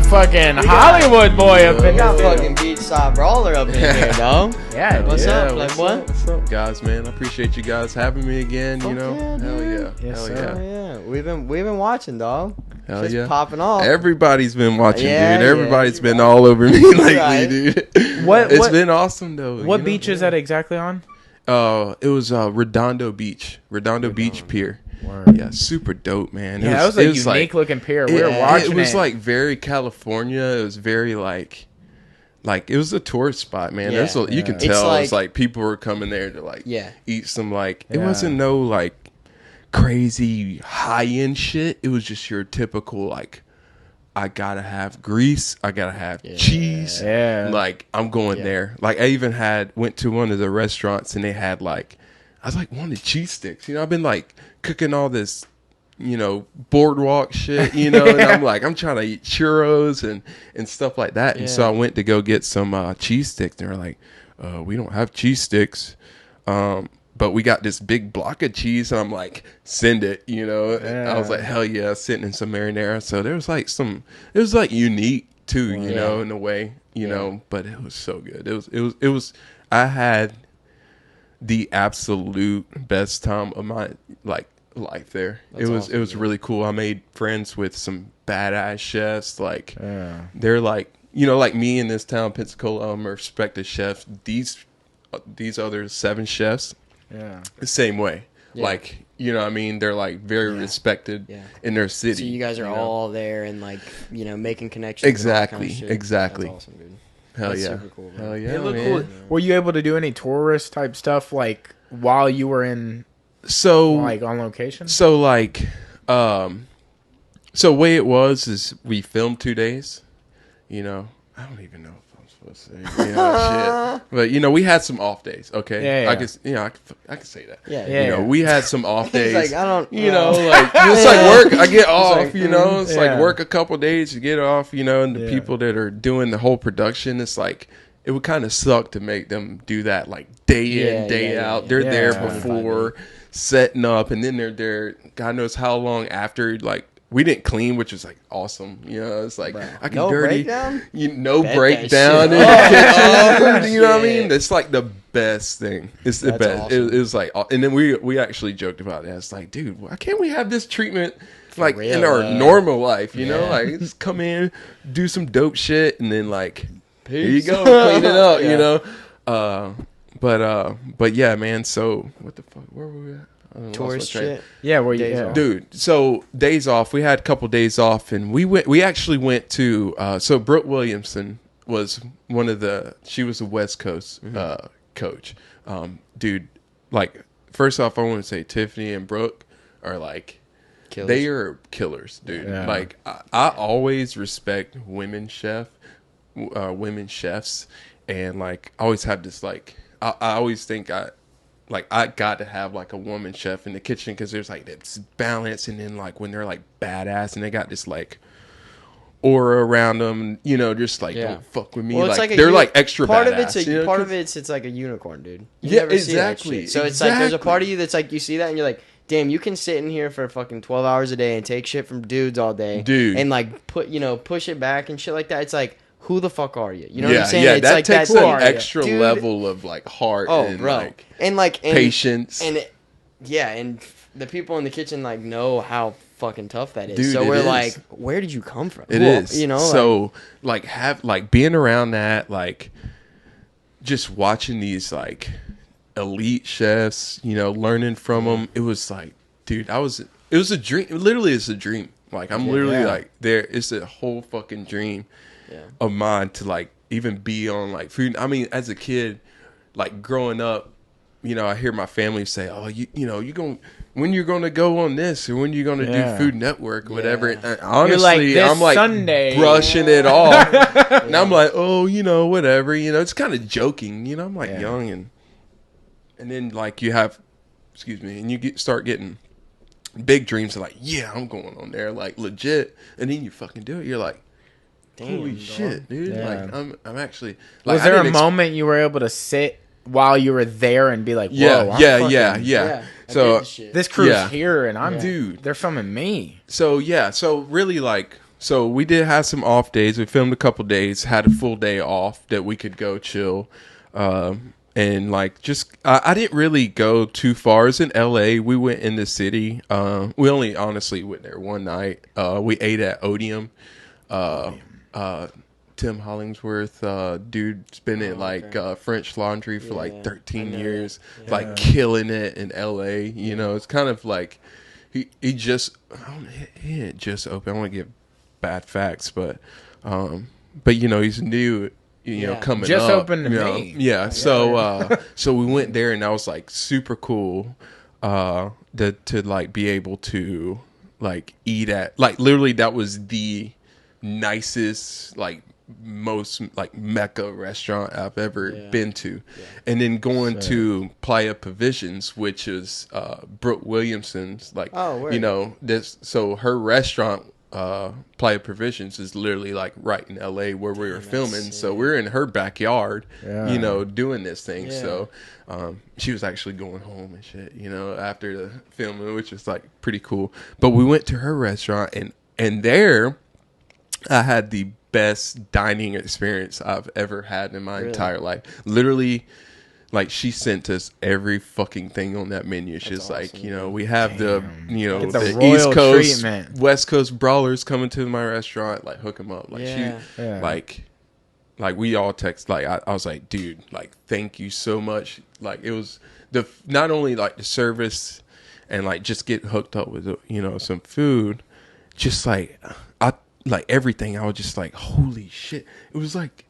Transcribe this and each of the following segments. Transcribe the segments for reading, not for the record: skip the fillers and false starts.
fucking Hollywood boy up in We got this fucking Beachside Brawler up in here, dog. Yeah, What's dude. up? Like, what? What's up, guys, man? I appreciate you guys having me again, you know? yeah, Hell dude. yeah. Yes, Hell sir. Oh, yeah. yeah. We've been watching, dog. Hell Just yeah. popping off. Everybody's been watching, Yeah, dude. yeah, Everybody's been right. all over me lately, Right. dude. What- It's what- been awesome, though. What you know? beach is that exactly on? It was Redondo Beach. Redondo Beach Pier. Word. Yeah, super dope, man. Yeah, that was a unique looking pier. We were watching it was like very California. It was very like it was a tourist spot, man. Yeah. You can It's tell like- it's like people were coming there to like Yeah. eat some like it Yeah. wasn't no like crazy high end shit. It was just your typical like I gotta have grease, I gotta have cheese. Yeah. Like I'm going Yeah. there. Like I even went to one of the restaurants and they had like I was like wanted cheese sticks. You know, I've been like cooking all this, you know, boardwalk shit, you know, and I'm trying to eat churros and stuff like that. And so I went to go get some cheese sticks. They were like, we don't have cheese sticks. But we got this big block of cheese, and I'm like, send it, you know. And I was like, hell yeah, sitting in some marinara. So there was like it was like unique too, you know, in a way, you know. But it was so good. It was. I had the absolute best time of my life there. That's awesome, it was man. really cool. I made friends with some badass chefs. Like they're like, you know, like me in this town, Pensacola. I'm a respected chef. These other 7 chefs. Yeah. The same way. Yeah. Like, you know what I mean? They're like very respected in their city. So you guys are know? all there and like, you know, making connections. Exactly, And all that kind of shit. exactly. That's awesome, dude. Hell That's yeah. super cool, man. Hell yeah. It looked man. cool. Were you able to do any tourist type stuff like while you were in So like on location? So like, so way it was is we filmed 2 days. You know, I don't even know if I'm supposed to say, you know, shit. But you know, we had some off days. Okay, Yeah. I guess you know I can say that. Yeah. Yeah. You know, we had some off days. He's like, I don't, You know, like it's like work. I get off. like, You know, it's yeah. like work a couple days to get off. You know, and the Yeah. people that are doing the whole production, it's like it would kind of suck to make them do that like day in, day out. yeah. They're Yeah. there 25 before setting up, and then they're there. God knows how long after. Like we didn't clean, which was like awesome. You know, it's like I can No dirty. breakdown? No Bet that breakdown shit. in the kitchen. You know what I shit. mean? It's like the best thing. It's the That's best. awesome. It was like, and then we actually joked about it. It's like, dude, why can't we have this treatment like in real, our normal life? You know, Yeah. like just come in, do some dope shit, and then like here you go, clean it up. Yeah. You know, but yeah, man. So what the fuck? Where were we at? I don't know, Tourist lost my train. shit. Yeah, were you? Days Yeah. off. Dude, so days off. We had a couple days off, and we actually went to. So Brooke Williamson was she was the West Coast coach. Dude, like first off, I want to say Tiffany and Brooke are like Killers. they are killers, dude. Yeah. Like I always respect women chefs, and like I always have this like I always think I got to have like a woman chef in the kitchen because there's like this balance, and then like when they're like badass and they got this like aura around them, you know, just like don't fuck with me. Well, it's like like they're like extra part badass. of it's you know, part of 'cause- it's like a unicorn, dude. You Yeah, never see that exactly, shit. So it's like there's a part of exactly. you that's like you see that and you're like, damn, you can sit in here for fucking 12 hours a day and take shit from dudes all day, Dude. and like push it back and shit like that. It's like, who the fuck are you? You know yeah, what I'm saying? yeah, It's that like takes that an extra Dude, level of like heart Oh, and bro, like and patience. and and the people in the kitchen like know how fucking tough that is. Dude, so it we're is. like, where did you come from? It Well, is, you know. So like have like being around that, like just watching these like elite chefs, you know, learning from them. It was like, dude, it was a dream. Literally, it's a dream. Like I'm literally like there. It's a whole fucking dream of mine to like even be on like food. I mean, as a kid, like growing up, you know, I hear my family say, "Oh, you know, when you're gonna go on this, or when you're gonna do Food Network, or whatever." Yeah. And honestly, like, "This I'm like Sunday." brushing it off, and I'm like, "Oh, you know, whatever." You know, it's kind of joking. You know, I'm like young, and then like you have, and you start getting big dreams of like, yeah, I'm going on there, like legit, and then you fucking do it. You're like, holy shit, dude! Yeah. Like I'm actually. Like, Was there a moment you were able to sit while you were there and be like, whoa, I'm Yeah, fucking- yeah. I So get the shit. This crew's Yeah. here and I'm Dude. they're filming me. So really like So we did have some off days. We filmed a couple days, had a full day off that we could go chill. And like, just, I didn't really go too far. It was in LA. We went in the city. We only honestly went there one night. We ate at Odium. Tim Hollingsworth, dude's been in like French Laundry for like 13 years, like killing it in LA. You know, it's kind of like he just, he didn't just open. I don't want to give bad facts, but you know, he's new. You know, coming just up, opened to me. Yeah. So so we went there, and that was like super cool. To like be able to like eat at, like, literally that was the nicest, like, most like Mecca restaurant I've ever been to. And then going to Playa Provisions, which is Brooke Williamson's, like, you know, this, so her restaurant, Playa Provisions, is literally like right in LA where we were filming. So we're in her backyard, you know, doing this thing. So she was actually going home and shit, you know, after the filming, which was like pretty cool. But we went to her restaurant, and there I had the best dining experience I've ever had in my entire life. Literally, like, she sent us every fucking thing on that menu. She's awesome, like, you know, we have the, you know, the East Coast, treatment. West Coast brawlers coming to my restaurant, like, hook them up. Like, like we all text, like, I was like, dude, like, thank you so much. Like, it was not only like the service and like just get hooked up with, you know, some food, just like, like everything. I was just like, holy shit. It was like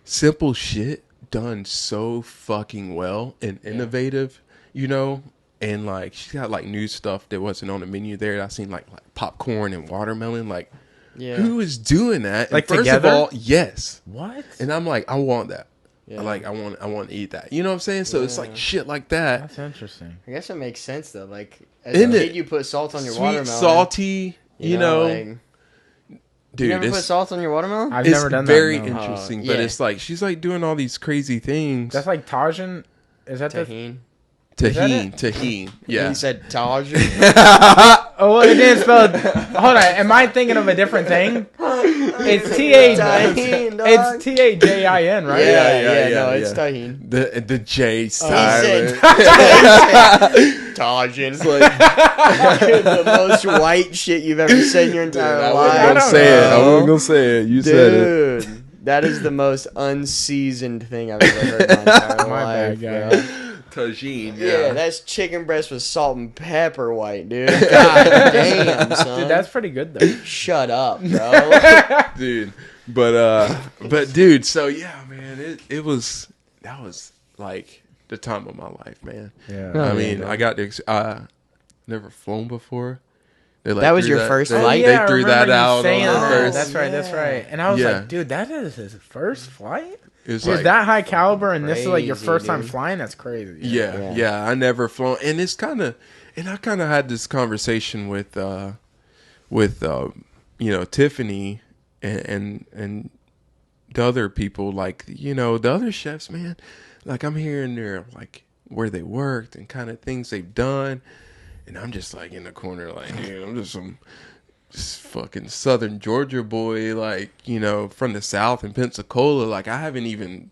simple shit done so fucking well and innovative, you know. And like, she got like new stuff that wasn't on the menu there. I seen like popcorn and watermelon. Like, who is doing that? Like, and first together? of all, yes. What? And I'm like, I want that. Like, I want to eat that. You know what I'm saying? So it's like shit like that. That's interesting. I guess it makes sense though. Like, as a kid, you put salt on your sweet, watermelon. salty. You know. Like, dude, you never put salt on your watermelon? I've never done that. It's very interesting, but it's like she's like doing all these crazy things. That's like Tajin. Is that Tahini? Tahini. Yeah. He said Tajin. Oh, well, it didn't spell. Hold on. Am I thinking of a different thing? It's Tahini, It's Tajin, right? Yeah. No, it's Tahini. The J silent. Tajin. The most white shit you've ever said in your entire life. I wasn't gonna say it. You said it. Dude, that is the most unseasoned thing I've ever heard in my entire life. Bad, Tagine, yeah, that's chicken breast with salt and pepper white, dude. God damn, son. Dude, that's pretty good though. Shut up, bro. Dude, but dude, so yeah, man, that was like the time of my life, man. Yeah. I mean, I got to never flown before. They, like, that was your first flight? They threw that out on the first. That's right. And I was like, dude, that is his first flight? It's like, that high caliber, and crazy, this is like your first time flying? That's crazy. Yeah. I never flown. And it's kind of, and I kind of had this conversation with you know, Tiffany and the other people, like, you know, the other chefs, man. Like, I'm hearing their, like, where they worked and kind of things they've done. And I'm just like in the corner, like, dude, I'm just some fucking Southern Georgia boy, like, you know, from the South in Pensacola. Like, I haven't even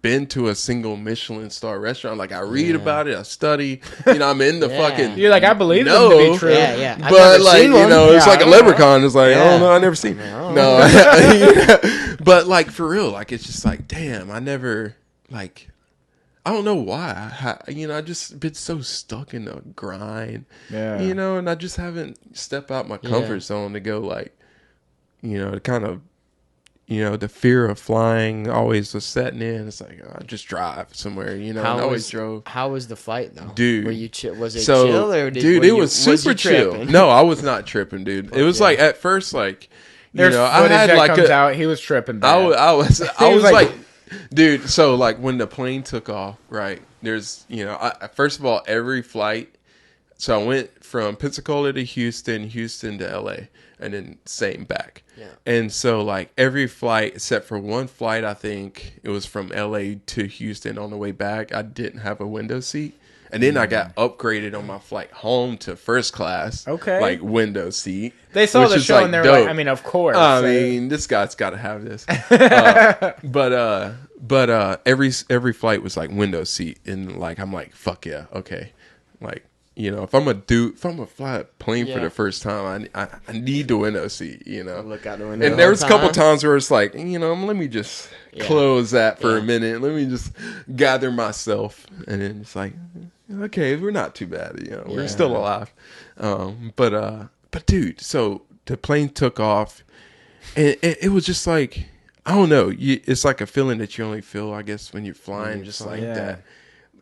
been to a single Michelin star restaurant. Like, I read about it, I study, you know, I'm in the fucking. You're like, I believe it to be true. Yeah. But like, you know, it's like a leprechaun. It's like, oh no, I never seen. No, but like for real, like it's just like, damn, I never like. I don't know why. You know, I just been so stuck in the grind. Yeah. You know, and I just haven't stepped out my comfort zone to go, like, you know, to kind of, you know, the fear of flying always was setting in. It's like, I just drive somewhere, you know. I always drove. How was the flight though, dude? Were you was it chill or it was super chill. No, I was not tripping, dude. It was like at first, like, you know, I had like out. He was tripping. Bad. I was like. Dude, so like when the plane took off, right, there's, you know, first of all, every flight, so I went from Pensacola to Houston to LA, and then same back. Yeah. And so like every flight, except for one flight, I think it was from LA to Houston on the way back, I didn't have a window seat. And then I got upgraded on my flight home to first class. Okay. Like window seat. They saw which the is, show like, and they're dope. like, I mean, of course. I mean, this guy's got to have this. But every flight was like window seat, and like I'm like, fuck yeah, okay. Like, you know, if I'm gonna fly a plane for the first time, I need the window seat, you know. Look out the window. And there was a couple times where it's like, you know, let me just close that for a Yeah. minute. Let me just gather myself, and then it's like, okay, we're not too bad, you know, we're still alive. But dude, so the plane took off, and it was just like, I don't know, it's like a feeling that you only feel, I guess, when you're flying, just like that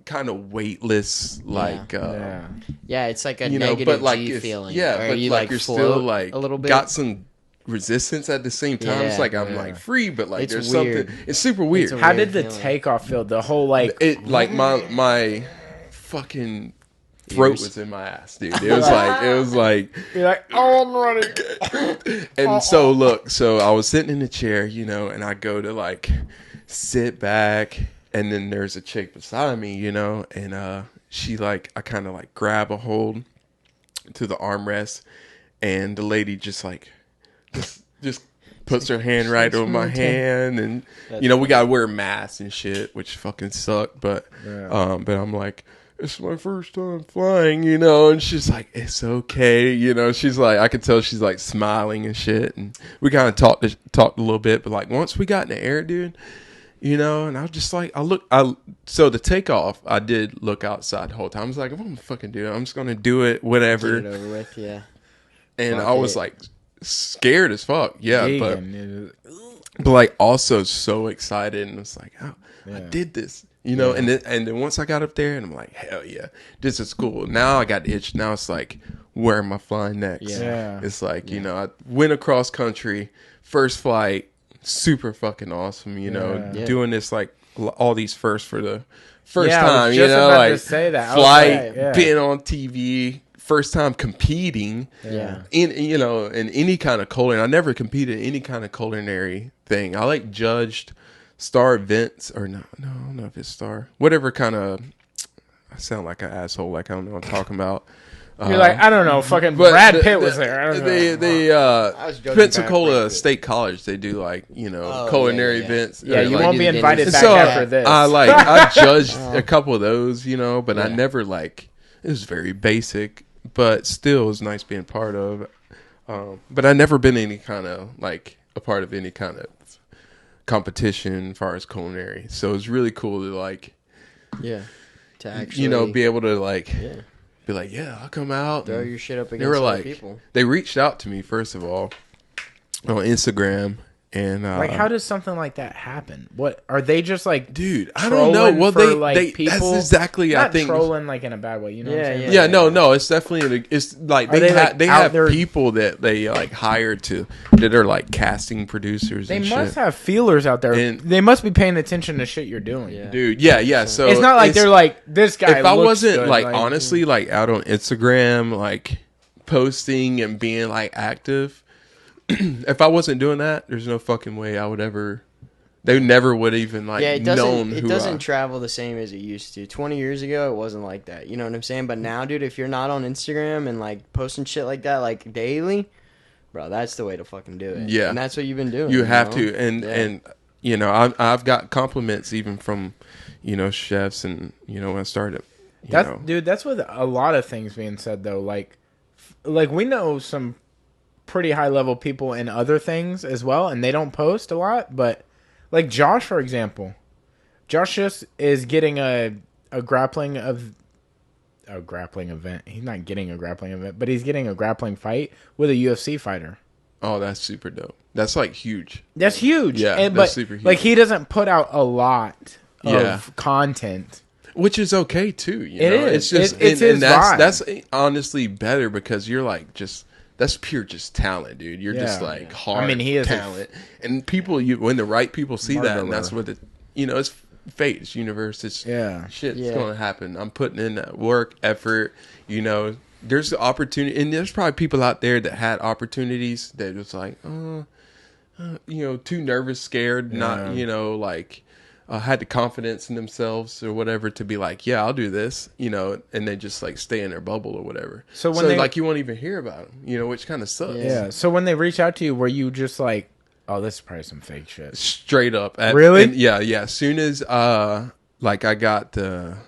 kind of weightless, like it's like a you know, negative but like G feeling. yeah, but you like you're still like a little bit. got some resistance at the same time. It's like I'm like free, but like It's there's weird. something. It's super weird. It's a How weird did the feeling. takeoff feel? The whole like It like my fucking throat was in my ass, dude. It was like you're like, oh, I'm running. and so look, so I was sitting in the chair, you know, and I go to like sit back, and then there's a chick beside me, you know, and she like, I kind of like grab a hold to the armrest, and the lady just like just puts her hand right over my hand, and you know, we gotta wear masks and shit, which fucking suck, but I'm like, it's my first time flying, you know, and she's like, it's okay, you know, she's like, I could tell she's like smiling and shit, and we kind of talked a little bit, but like once we got in the air, dude, you know, and I was just like, so the takeoff, I did look outside the whole time. I was like, I'm gonna fucking do it. I'm just gonna do it, whatever. Get it over with, yeah. And Fuck I was it. like scared as fuck, yeah, Vegan, but like also so excited, and it's like, oh, I did this, you know, and then once I got up there, and I'm like, hell yeah, this is cool. Now I got the itch. Now it's like, where am I flying next? Yeah. It's like, you know, I went across country, first flight, super fucking awesome, you know, doing this like all these firsts for the first Yeah, I was time, you just know, about to like say that. I was flight, like, yeah. being on TV, first time competing. Yeah. In, you know, in any kind of culinary. I never competed in any kind of culinary thing. I like judged star events, or no, I don't know if it's star, whatever kind of. I sound like an asshole, like I don't know what I'm talking about. You're like, I don't know, fucking But Brad Pitt was there. I don't know. was joking Pensacola back, Brad Pitt. State College, they do like, you know, Oh, culinary yeah. events. Yeah, you like, won't be do the invited dinners. back So, after this. I judged a couple of those, you know, but I Yeah. never like, it was very basic, but still it was nice being part of. But I never been any kind of like a part of any kind of competition as far as culinary. So it's really cool to like, Yeah. To actually, you know, be able to like, Yeah. be like, yeah, I'll come out. throw and your shit up they against were other like, people. they reached out to me first of all on Instagram, and like, how does something like that happen? What are they just like? dude, I don't know. trolling Well, for, they like, people? that's exactly, I Not think. trolling like in a bad way, you know? what I'm Yeah, saying? Yeah, no, it's definitely, it's like Are they, like, they out have there- people that they like hired that are like casting producers They and must shit. have feelers out there. And- They must be paying attention to shit you're doing. Yeah. Dude, yeah. So It's not like they're like, this guy. if I looks wasn't good, like honestly like out on Instagram like posting and being like active, if I wasn't doing that, there's no fucking way I would ever. They never would even like Yeah, it known doesn't. It who doesn't I. travel the same as it used to. 20 years ago, it wasn't like that. You know what I'm saying? But now, dude, if you're not on Instagram and like posting shit like that, like daily, bro, that's the way to fucking do it. Yeah. and that's what you've been doing. You have know? to, and you know, I've got compliments even from, you know, chefs, and you know when I started. Dude, that's with a lot of things being said though. Like we know some pretty high level people in other things as well, and they don't post a lot. But like Josh, for example, Josh just is getting a grappling event. He's not getting a grappling event, but he's getting a grappling fight with a UFC fighter. Oh, that's super dope. That's like huge. That's huge. Yeah, And, that's but super huge. like he doesn't put out a lot of Yeah. content. Which is okay too. You It know? is. It's just It's his vibe. that's honestly better because you're like just that's pure just talent, dude. You're just Yeah. like hard. I mean, he is a talent, and people when the right people see that, and that's murderer. what it's fate, it's universe, it's shit's Yeah. gonna happen. I'm putting in that work, effort. You know, there's the opportunity, and there's probably people out there that had opportunities that was like, you know, too nervous, scared, not, you know, like. had the confidence in themselves or whatever to be like, yeah, I'll do this, you know, and they just like stay in their bubble or whatever. So when like you won't even hear about them, you know, which kind of sucks. Yeah. So when they reach out to you, were you just like, oh, this is probably some fake shit? Straight up. Really? Yeah. As soon as like I got the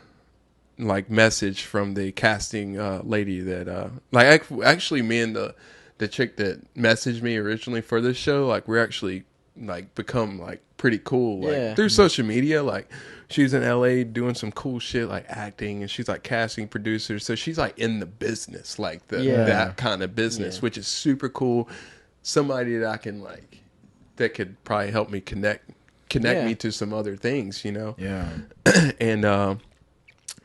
like message from the casting lady that like actually me and the chick that messaged me originally for this show, like we're actually like become like pretty cool like through social media. Like she's in LA doing some cool shit like acting, and she's like casting producer, so she's like in the business, like that kind of business, which is super cool. Somebody that I can like that could probably help me connect me to some other things, you know. And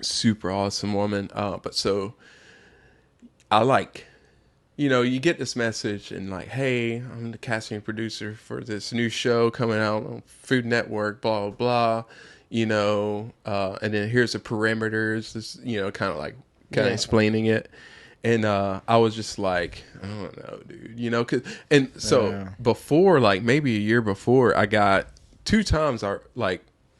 super awesome woman. But so I like, you know, you get this message and like, hey, I'm the casting producer for this new show coming out on Food Network, blah, blah, blah, you know, and then here's the parameters, this, you know, kind of explaining it. And I was just like, I don't know, dude, you know, before, like maybe a year before, I got 2 times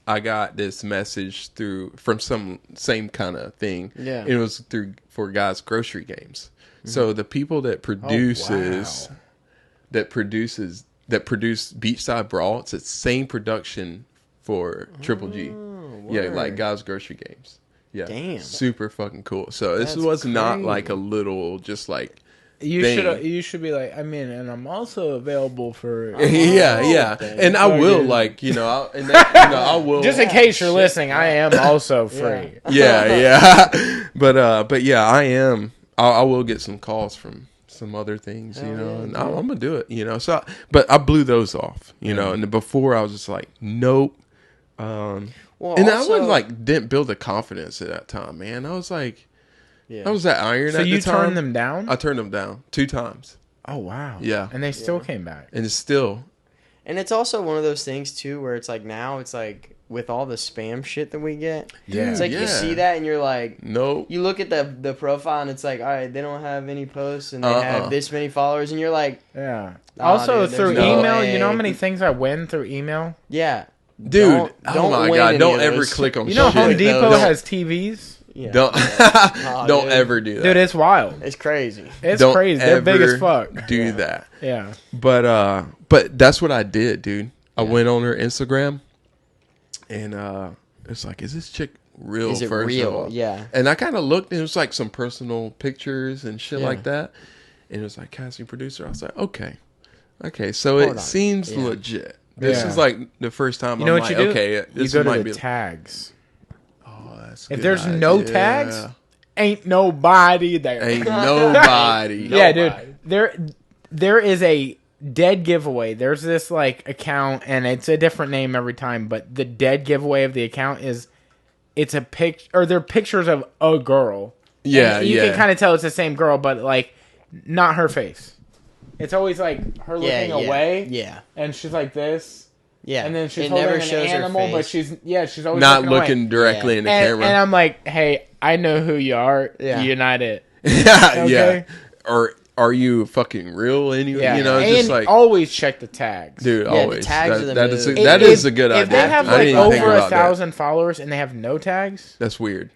I got this message from some same kind of thing. Yeah. It was for guys' grocery games. So the people that produce Beachside Brawl, it's the same production for Triple G. Yeah, like guys' grocery games. Yeah, damn, super fucking cool. So this was crazy. Not like a little, just like you should be like, I mean, and I'm also available for and I will like, you know, I will just in case you're listening. I am also free. But yeah, I am. I will get some calls from some other things, you know, and I'm gonna do it, you know. So, but I blew those off, you know, and before I was just like, nope. And I didn't build the confidence at that time, man. I was like, I was that iron. So at you the time. turned them down? I turned them down 2 times. Oh wow. Yeah. And they still came back. And it's still. And it's also one of those things too, where it's like now it's like with all the spam shit that we get. Yeah. It's like you see that and you're like, nope. You look at the profile and it's like, all right, they don't have any posts and they have this many followers, and you're like, yeah. Also through email, you know how many things I win through email? Yeah. Dude, oh my god, don't ever click on shit. You know Home Depot has TVs? Yeah. Don't ever do that. Dude, it's wild. It's crazy. It's crazy. They're big as fuck. Do that. Yeah. But that's what I did, dude. I went on her Instagram and it's like, is this chick real? Is it real? Yeah. And I kind of looked and it was like some personal pictures and shit like that. And it was like casting producer. I was like, okay, so it seems legit. This is like the first time you know I'm what like, you do? okay, this you go might to be the tags. Oh, that's if there's no tags, ain't nobody there. Ain't nobody. Yeah, dude. There is a dead giveaway. There's this like account, and it's a different name every time. But the dead giveaway of the account it's a pic, or they're pictures of a girl. Yeah, and you can kind of tell it's the same girl, but like not her face. It's always like her looking away. Yeah. And she's like this. Yeah. And then she's holding an animal, but she's always not looking directly in the camera. And I'm like, hey, I know who you are. Yeah. Unite it. Yeah. Or are you fucking real anyway? Yeah. You know, and just like always check the tags. Dude, always. The tags that is a good idea. If they have like over 1,000 followers and they have no tags, that's weird.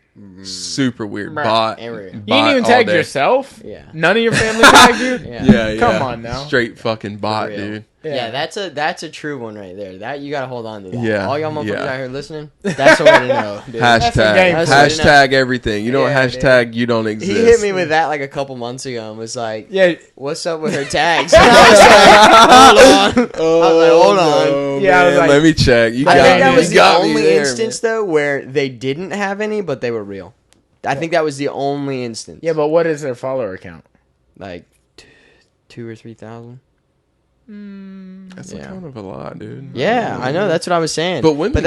Super weird. Bot. You didn't even tag yourself? Yeah. None of your family tagged you? Yeah. Come on now. Straight fucking bot, dude. Yeah, that's a true one right there. That you gotta hold on to that. Yeah. All y'all motherfuckers out here listening, that's the way to know. Dude. Hashtag everything. You know what hashtag you don't exist. He hit me with that like a couple months ago and was like, what's up with her tags? I was like, hold on. Yeah, I was like, let me check. I think that was the only instance though where they didn't have any, but they were real. I think that was the only instance. Yeah, but what is their follower count? Like 2,000 or 3,000. That's kind of a lot, dude. Yeah, I know. That's what I was saying. But women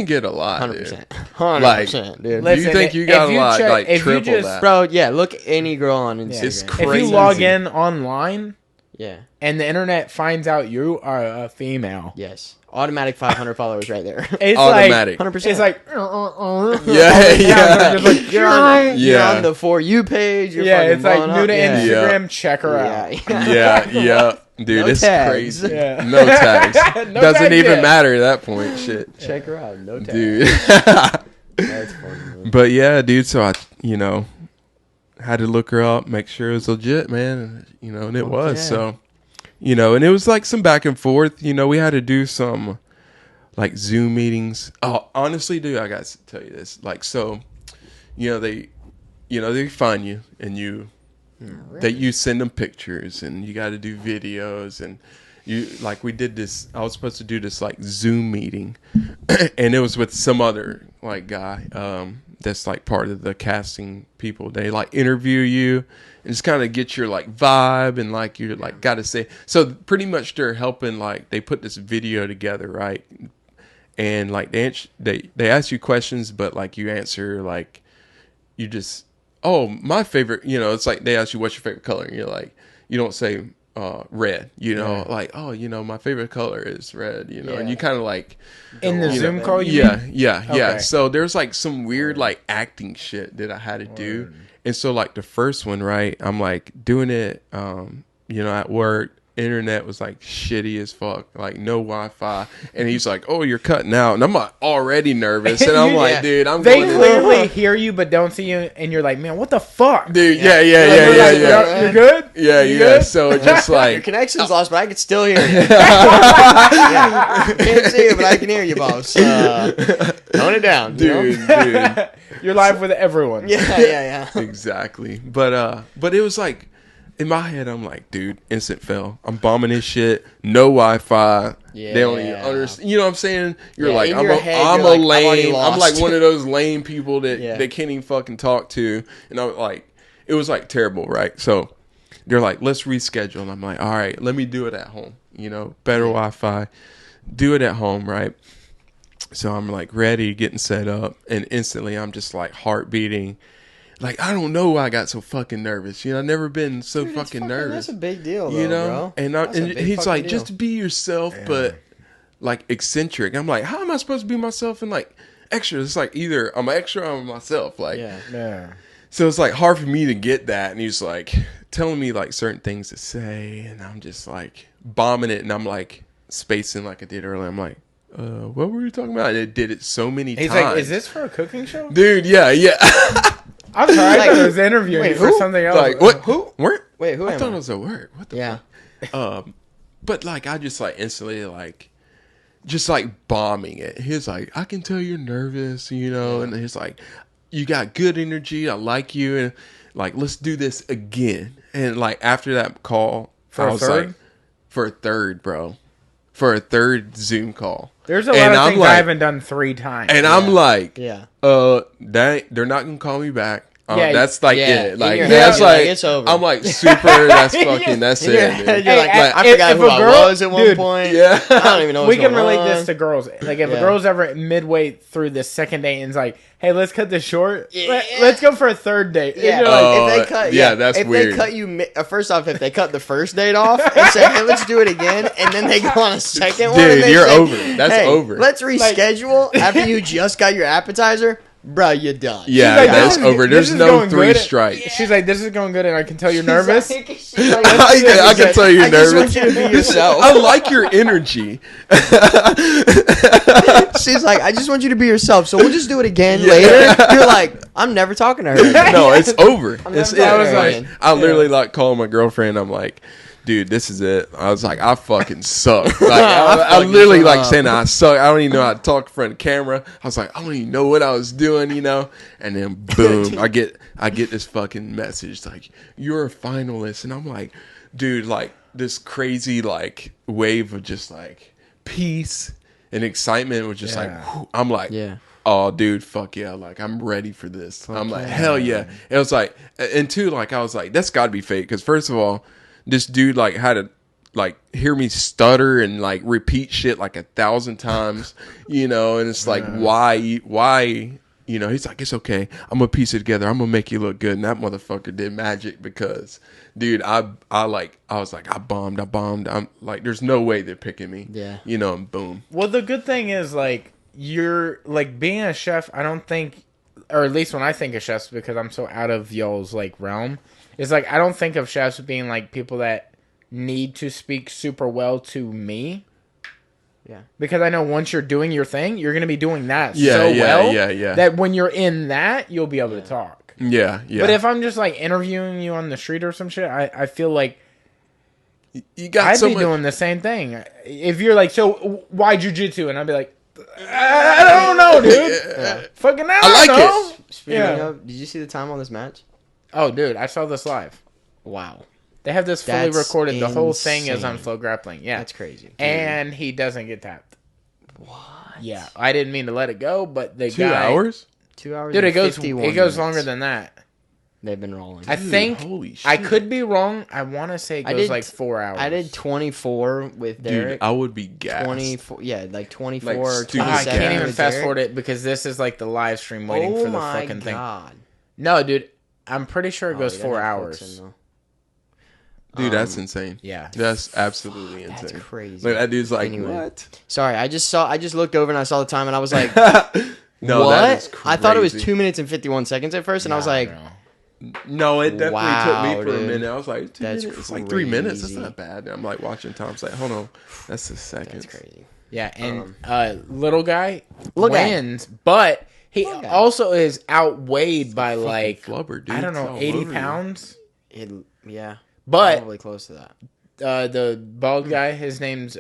get a lot, 100%. 100%, dude. Listen, do you think you got a lot, like triple that? Bro, yeah, look any girl on Instagram. It's crazy. If you log in online, yeah, and the internet finds out you are a female, yes, automatic 500 followers right there. It's automatic, like 100%. It's like yeah. You're on the For You page. It's like new to Instagram. Check her out. Dude, no it's tags. crazy. Yeah. No tags. No Doesn't tags even yet. matter at that point. Shit. Check her out. No tags. Dude. That's funny, man. But yeah, dude, so I, had to look her up, make sure it was legit, man. And it was. Yeah. So, and it was like some back and forth. We had to do some like Zoom meetings. Oh, honestly, dude, I got to tell you this. Like, so, they find you and you send them pictures and you got to do videos and we did this. I was supposed to do this like Zoom meeting and it was with some other like guy that's like part of the casting people. They like interview you and just kind of get your like vibe and like you're like got to say. So pretty much they're helping, like they put this video together, right? And like they ask you questions, but like you answer like you just, oh, my favorite, it's like they ask you what's your favorite color and you're like, you don't say red, like, oh, my favorite color is red, and you kind of like in the Zoom call. Yeah. So there's like some weird like acting shit that I had to do, and so like the first one, right, I'm like doing it, at work. Internet was like shitty as fuck, like no Wi-Fi, and he's like, "Oh, you're cutting out," and I'm like already nervous, and I'm like, "Dude, I'm." They clearly hear you but don't see you, and you're like, "Man, what the fuck?" Dude, yeah. You're good. Yeah. Good? So just like your connection's lost, but I can still hear you. Can't see you, but I can hear you, boss. Tone it down, dude. You're live with everyone. Yeah. Exactly, but it was like. In my head, I'm like, dude, instant fail. I'm bombing this shit. No Wi-Fi. Yeah. They don't even understand. You know what I'm saying? You're like, I'm a lame. I'm like one of those lame people that they can't even fucking talk to. And I'm like, it was like terrible, right? So they're like, let's reschedule. And I'm like, all right, let me do it at home. Better Wi-Fi. Do it at home, right? So I'm like ready, getting set up. And instantly I'm just like heart beating. Like, I don't know why I got so fucking nervous. I've never been so fucking nervous. That's a big deal, though, bro. And he's like, just be yourself, but like eccentric. I'm like, how am I supposed to be myself and like extra? It's like either I'm an extra or I'm myself. Like, yeah. So it's like hard for me to get that. And he's like telling me like certain things to say. And I'm just like bombing it. And I'm like spacing like I did earlier. I'm like, what were you talking about? And it did it so many times. He's like, is this for a cooking show? Dude, yeah. I'm sorry, I thought I was interviewing for something else. Like, what? Who? Where? Wait, who? I thought it was a word. What the fuck? But like, I just like instantly like, just like bombing it. He's like, I can tell you're nervous, and he's like, you got good energy. I like you, and like, let's do this again. And like after that call, for a third Zoom call. There's a lot of things I haven't done 3 times. And I'm like, they're not gonna call me back. That's like it. Like that's like it's over. I'm like super. That's fucking. That's it. Dude. You're like, I forgot who I was at one point. Yeah, I don't even know. We can relate this to girls. Like if a girl's ever midway through the second date and is like, "Hey, let's cut this short. Let's go for a third date." Yeah, like, if they cut. That's if weird. If they cut you, first off, if they cut the first date off and say, "Hey, let's do it again," and then they go on a second one, dude, you're say, over. That's over. Let's reschedule after you just got your appetizer. Bro, you're done. Yeah, like, that's over. There's no 3 strikes. She's like, this is going good, and I can tell you're nervous. I can tell you're nervous. I just want you to be yourself. I like your energy. She's like, I just want you to be yourself, so we'll just do it again later. You're like, I'm never talking to her again. No, it's over. It's it. I literally like call my girlfriend. I'm like, dude, this is it. I was like, I fucking suck. Like, I literally like saying I suck. I don't even know how to talk in front of the camera. I was like, I don't even know what I was doing, And then boom, I get this fucking message like, you're a finalist, and I'm like, dude, like this crazy like wave of just like peace and excitement was just like, whew. I'm like, oh, dude, fuck yeah. Like, I'm ready for this. I'm like, hell yeah. It was like, and two, like, I was like, that's got to be fake. Because first of all, this dude, like, had to, like, hear me stutter and, like, repeat shit, like, 1,000 times, and it's like, why, he's like, it's okay. I'm going to piece it together. I'm going to make you look good. And that motherfucker did magic because, dude, I was like, I bombed. I'm like, there's no way they're picking me. Yeah. And boom. Well, the good thing is, like, you're, like, being a chef, I don't think, or at least when I think of chefs, because I'm so out of y'all's, like, realm, it's like, I don't think of chefs being, like, people that need to speak super well to me. Yeah. Because I know once you're doing your thing, you're going to be doing that well that when you're in that, you'll be able to talk. Yeah. But if I'm just like interviewing you on the street or some shit, I feel like I'd be doing the same thing. If you're like, so why jujitsu? And I'd be like, I don't know, dude. Fucking I like it. Speaking of, did you see the time on this match? Oh, dude, I saw this live. Wow. They have this fully recorded. The whole thing is on Flow Grappling. Yeah. That's crazy. Dude. And he doesn't get tapped. What? Yeah. I didn't mean to let it go, but the 2 hours? 2 hours. Dude, it goes longer than that. They've been rolling. I think holy shit. I could be wrong. I want to say it goes like 4 hours. I did 24 with Derek. Dude, I would be gassed. 24, yeah, like 24 like or 27. I can't even fast forward it because this is like the live stream waiting for the fucking thing. No, dude, I'm pretty sure it goes 4 hours. Dude, that's insane. Yeah, that's absolutely insane. That's crazy. Like, that dude's like, what? Sorry, I just looked over and I saw the time and I was like, no, what? That is crazy. I thought it was 2 minutes and 51 seconds at first, and I was like, no, it definitely took me for dude. a minute. I was like, That's it's like 3 minutes. That's not bad. I'm like watching Tom say, hold on, that's a second. That's crazy. Yeah, and little guy wins, but he also is outweighed by like flubber, dude. I don't know, 80 pounds. Yeah, but probably close to that. The bald guy, his name's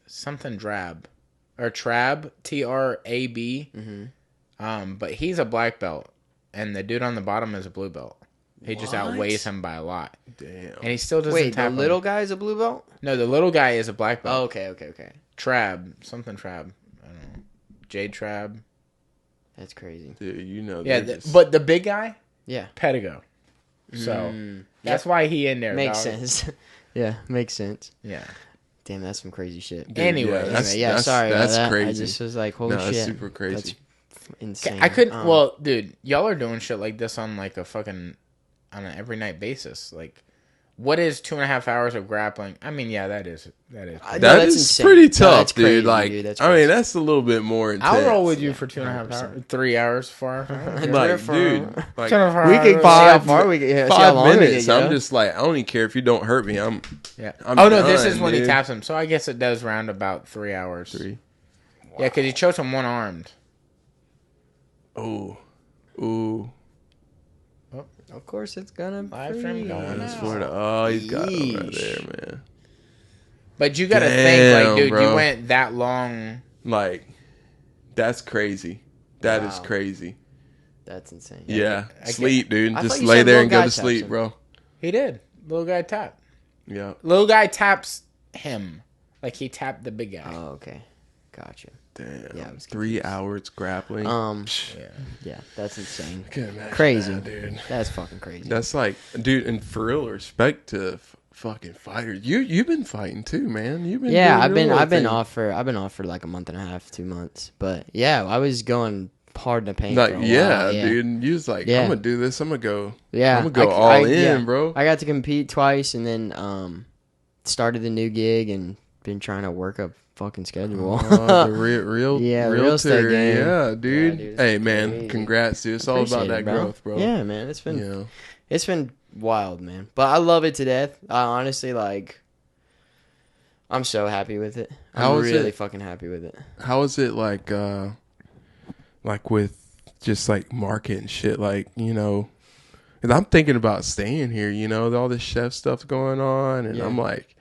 something Drab or Trab, Trab. Mm-hmm. But he's a black belt. And the dude on the bottom is a blue belt. He just outweighs him by a lot. Damn. And he still doesn't tap him. The little guy is a blue belt? No, the little guy is a black belt. Oh, okay. Trab. Something Trab. I don't know. Jade Trab. That's crazy. Dude, you know. Yeah, but the big guy? Yeah. Pedigo. So, that's why he in there. Makes sense. Yeah, makes sense. Yeah. Damn, that's some crazy shit. Dude, anyway, sorry that's about that. crazy. I just was like, holy shit. That's super crazy. That's insane. I couldn't. Well, dude, y'all are doing shit like this on like a fucking on an every night basis. Like, what is 2.5 hours of grappling? I mean, yeah, that is that's insane. Pretty tough, crazy, dude. Like, I mean, that's a little bit more intense. I'll roll with you for 2.5 hours, 3 hours, 4 hours. Like, dude, like, we could see how far we get. 5 minutes. I'm just like, I don't even care if you don't hurt me. I'm no, this is when he taps him. So I guess it does round about 3 hours. 3. Wow. Yeah, because he chose him one armed. Ooh. Of course, it's gonna live stream going. He's got him right there, man. But you gotta think, like, dude, bro. You went that long. Like, that's crazy. That is crazy. That's insane. Yeah, sleep, dude. Just lay there and go to sleep, bro. He did. Little guy tapped. Yeah. Little guy taps him, like he tapped the big guy. Oh, okay, gotcha. Damn. Yeah, 3 hours grappling. Yeah, that's insane. Crazy, that, dude. That's fucking crazy. That's like, dude, and for real respect to fucking fighters. You've been fighting too, man. You've been I've been off for like a month and a half, 2 months. But yeah, I was going hard in the paint. Like, for a while. Yeah, dude. You was like, I'm gonna do this. I'm gonna go. Yeah, I'm gonna go all in, bro. I got to compete twice, and then started the new gig and been trying to work up fucking schedule. The real estate game. Yeah, dude. Hey, man, crazy. Congrats, dude. It's all about that growth, bro. Yeah, man. It's been wild, man. But I love it to death. I honestly, like, I'm so happy with it. I'm really fucking happy with it. How is it like with just like market and shit, like, you know, because I'm thinking about staying here, you know, all this chef stuff going on, and I'm like,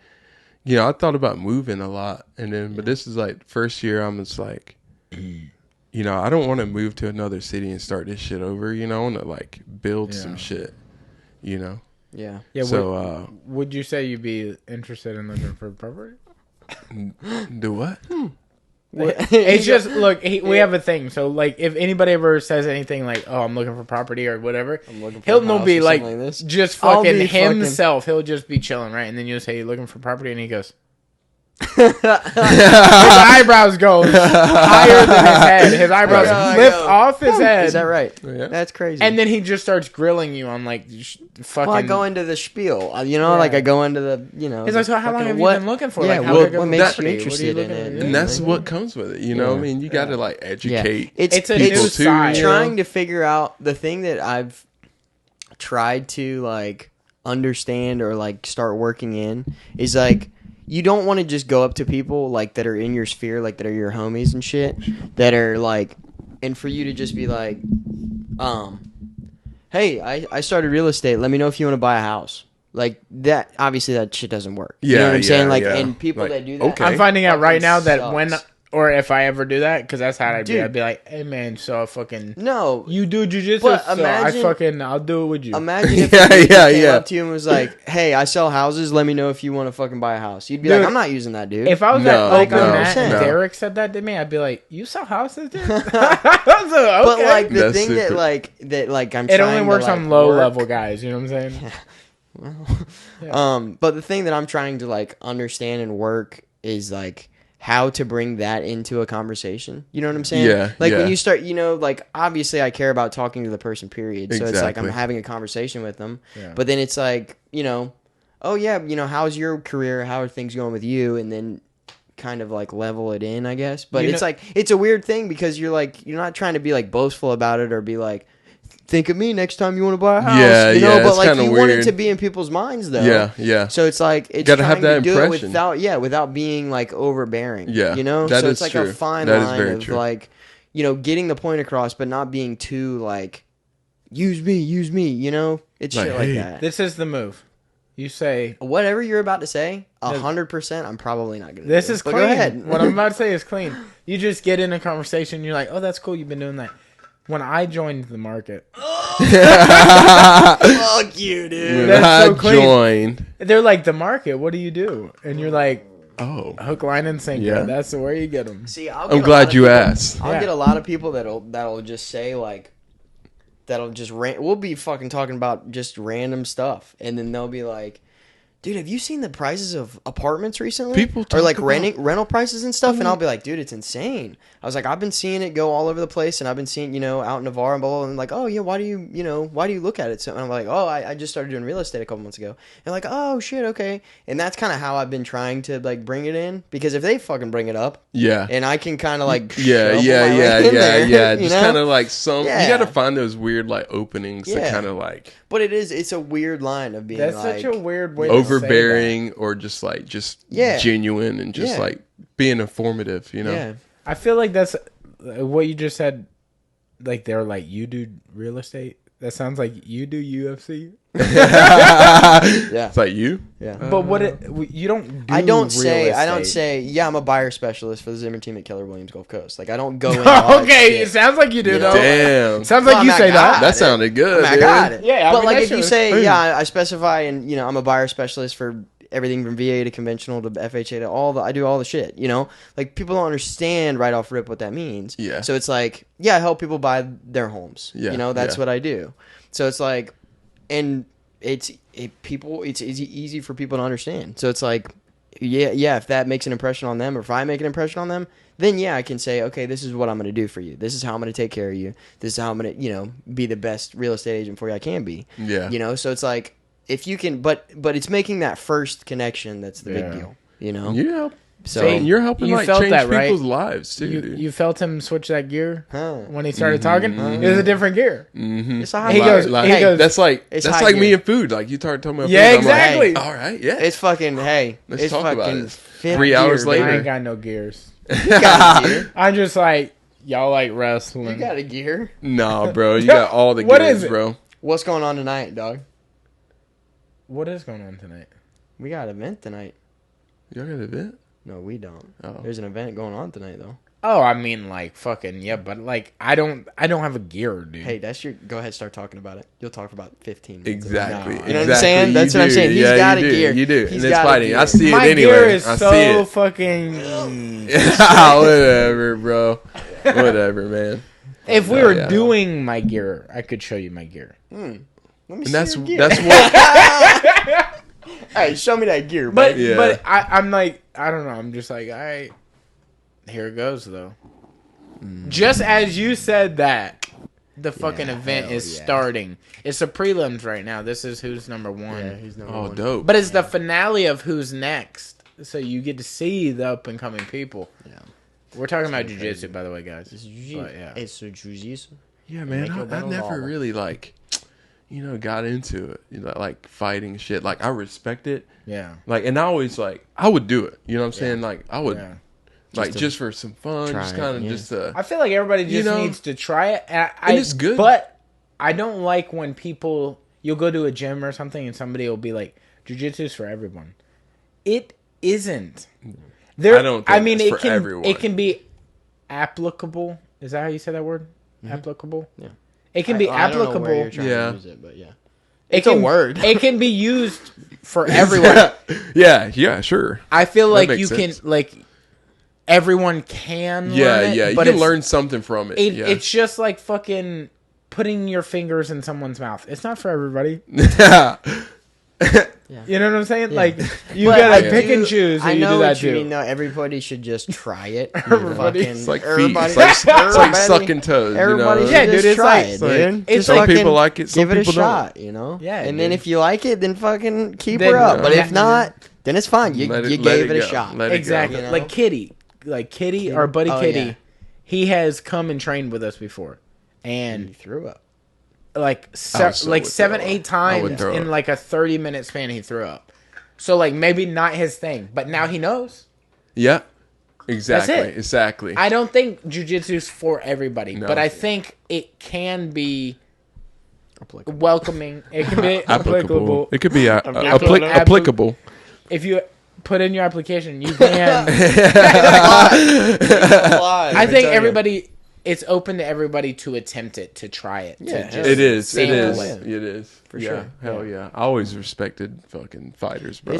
you know, I thought about moving a lot, and then, but this is like first year. I'm just like, you know, I don't want to move to another city and start this shit over. You know, I want to like build some shit. You know. Yeah. Yeah. So, would you say you'd be interested in looking for property? Do what? It's just look. We have a thing. So like, if anybody ever says anything like, "Oh, I'm looking for property" or whatever, he'll be like just fucking himself. He'll just be chilling, right? And then you'll say, "You're looking for property," and he goes. His eyebrows go higher than his head. His eyebrows lift off his head. Is that right? Yeah. That's crazy. And then he just starts grilling you on like fucking. Well, I go into the spiel, you know, like I go into the, you know. He's like, so how long have you been looking for? Yeah, like, what makes you interested in it? And that's what comes with it, you know. I mean, you got to like educate. It's a new side. Trying to figure out the thing that I've tried to like understand or like start working in is like you don't want to just go up to people like that are in your sphere, like that are your homies and shit, that are like, and for you to just be like, hey, I started real estate. Let me know if you want to buy a house. Like that, obviously that shit doesn't work. Yeah, you know what I'm saying? Like, yeah. and people like, that do that, okay. I'm finding out right now that sucks. when, or if I ever do that, because that's how I'd be. Dude. I'd be like, hey man, so I fucking no, you do jujitsu, but so I'll do it with you. Imagine if a dude came up to you and was like, "Hey, I sell houses. Let me know if you want to fucking buy a house." You'd be like, "I'm not using that, dude." If I was No, like no, on that and no. Derek said that to me, I'd be like, "You sell houses, dude?" I was like, okay. But like the That's thing super. that like I'm. It trying only works to, like, on low work- level guys. You know what I'm saying? But the thing that I'm trying to like understand and work is like how to bring that into a conversation. You know what I'm saying? Yeah, Like yeah. when you start, like obviously I care about talking to the person, period. So it's like I'm Exactly. having a conversation with them. Yeah. But then it's like, oh yeah, how's your career? How are things going with you? And then kind of like level it in, I guess. But it's like it's a weird thing because you're not trying to be like boastful about it or be like, think of me next time you want to buy a house. Yeah, but it's like kinda you want it weird. to be in people's minds though. Yeah, yeah. So it's like it's Gotta trying have that to do impression. it without being like overbearing. Yeah, that so is it's like true. a fine That is line very of true. like, getting the point across, but not being too like, use me. It's Like, shit hey. like that. This is the move. You say Whatever you're about to say, 100%, I'm probably not gonna. this do. is But clean. Go ahead. What I'm about to say is clean. You just get in a conversation. You're like, oh, that's cool. You've been doing that. When I joined the market, Fuck you, dude. When That's I so clean. joined. they're like, the market. What do you do? And you're like, Oh, hook, line, and sinker. Yeah. That's where you get them. See, I'll I'm get a lot glad of you people- asked. I'll Yeah. get a lot of people that'll just say like, that'll just we'll be fucking talking about just random stuff, and then they'll be like, dude, have you seen the prices of apartments recently? People or talk like about- rental prices and stuff, and I'll be like, dude, it's insane. I was like, I've been seeing it go all over the place, and I've been seeing, out in Navarre and blah, blah, blah, and like, oh yeah, why do you look at it? So and I'm like, oh, I just started doing real estate a couple months ago, and like, oh shit, okay, and that's kind of how I've been trying to like bring it in, because if they fucking bring it up, Yeah. and I can kind of like, Yeah. shovel my way in there, Just kind of like you Yeah. got to find those weird like openings to Yeah. kind of like But it's a weird line of being That's like, such a weird way to say overbearing or just Yeah. genuine and just Yeah. like being informative, yeah. that. I feel like that's what you just said. Like they're like, you do real estate. That sounds like you do UFC. Yeah. It's like you. Yeah. But you don't do I don't real estate. say, yeah, I'm a buyer specialist for the Zimmer team at Keller Williams Gulf Coast. Like, I don't go into all that Okay, it shit. sounds like you do You though. know? Damn. Sounds Well, like I you mean, say I got that. That it. sounded good. I got dude. it. Yeah, I but mean, like that if you shit say, was- yeah, I specify and I'm a buyer specialist for everything from VA to conventional to FHA to I do all the shit, Like people don't understand right off rip what that means. Yeah. So it's like, yeah, I help people buy their homes. Yeah, That's yeah. what I do. So it's like, and it's easy for people to understand. So it's like, yeah, if that makes an impression on them, or if I make an impression on them, then yeah, I can say, okay, this is what I'm going to do for you. This is how I'm going to take care of you. This is how I'm going to, be the best real estate agent for you I can be. Yeah. So it's like, if you can, but it's making that first connection that's the Yeah. big deal. You help. So And you're helping You like felt change that, right? people's lives too, dude. You felt him switch that gear Huh. when he started talking. It was a different gear. Mm-hmm. It's a high He gear. goes- like, he goes- that's like It's that's high like me gear. and food. Like you started talking about Yeah, food. I'm like, exactly. all right, yeah. It's fucking, hey. Let's it's talk about fucking it. fifth 3 hours gear, later. I baby. ain't got no gears. You got a gear. I'm just like, y'all like wrestling. You got a gear. Nah, bro, you got all the What gears, is it? bro. What's going on tonight, dog? What is going on tonight? We got an event tonight. Y'all got an event? No, we don't. Oh. There's an event going on tonight, though. Oh, I mean, like fucking yeah, but like I don't have a gear, dude. Hey, that's your. Go ahead, start talking about it. You'll talk for about 15 minutes. Exactly. No. You know what I'm saying? That's You what I'm do. saying. He's Yeah, got you a do. gear. You do. He's And it's got a funny. gear. I see My it anyway. gear is I so see it. fucking. Whatever, bro. Whatever, man. If we Oh, were yeah. doing my gear, I could show you my gear. Let me And see that's your gear. that's what. Hey, show me that gear, But buddy. Yeah. but I'm like I don't know. I'm just like all right. Here it goes though. Just as you said that, the fucking event hell is yeah. starting. It's the prelims right now. This is who's number one. Yeah, he's number Oh, one. dope. But it's the finale of who's next. So you get to see the up and coming people. Yeah. We're talking about pretty jiu-jitsu, crazy. by the way, guys. It's jiu-jitsu. But, yeah. It's jiu-jitsu. Yeah, man. Make your I battle never novel. really like. got into it, like fighting shit. Like I respect it. Yeah. Like, and I always I would do it. You know what I'm saying? Like I would, just for some fun, just kind of just. I feel like everybody just needs to try it, and it's good. But I don't like when you'll go to a gym or something, and somebody will be like, "Jiu-jitsu's for everyone." It isn't. I don't think it's for everyone. It can be applicable. Is that how you say that word? Mm-hmm. Applicable? Yeah. It can be applicable. I don't know where you're trying to use it, but yeah. It's a word. It can be used for everyone. yeah, sure. I feel like you sense. Can, like, everyone can learn it. You can learn something from it. It's just like fucking putting your fingers in someone's mouth. It's not for everybody. You know what I'm saying? Yeah. Like, you gotta pick and choose. I know what you mean. No, everybody should just try it. It's like feet. It's like sucking toes. Everybody should just try it, dude. It's some people like it, some give it a people shot, don't. Yeah, and then if you like it, then fucking keep her up. But if not, then it's fine. You gave it a shot. Exactly. Like Kitty, our buddy Kitty, he has come and trained with us before, and he threw up. Like 7-8 times in like a 30-minute span he threw up. So like maybe not his thing, but now he knows. Yeah. Exactly. I don't think jiu-jitsu's for everybody, but I think it can be welcoming. It can be applicable. It could be applicable. If you put in your application, you can. I think everybody. It's open to everybody to attempt it, to try it. Yeah, it is. For sure. Hell yeah. I always respected fucking fighters, bro.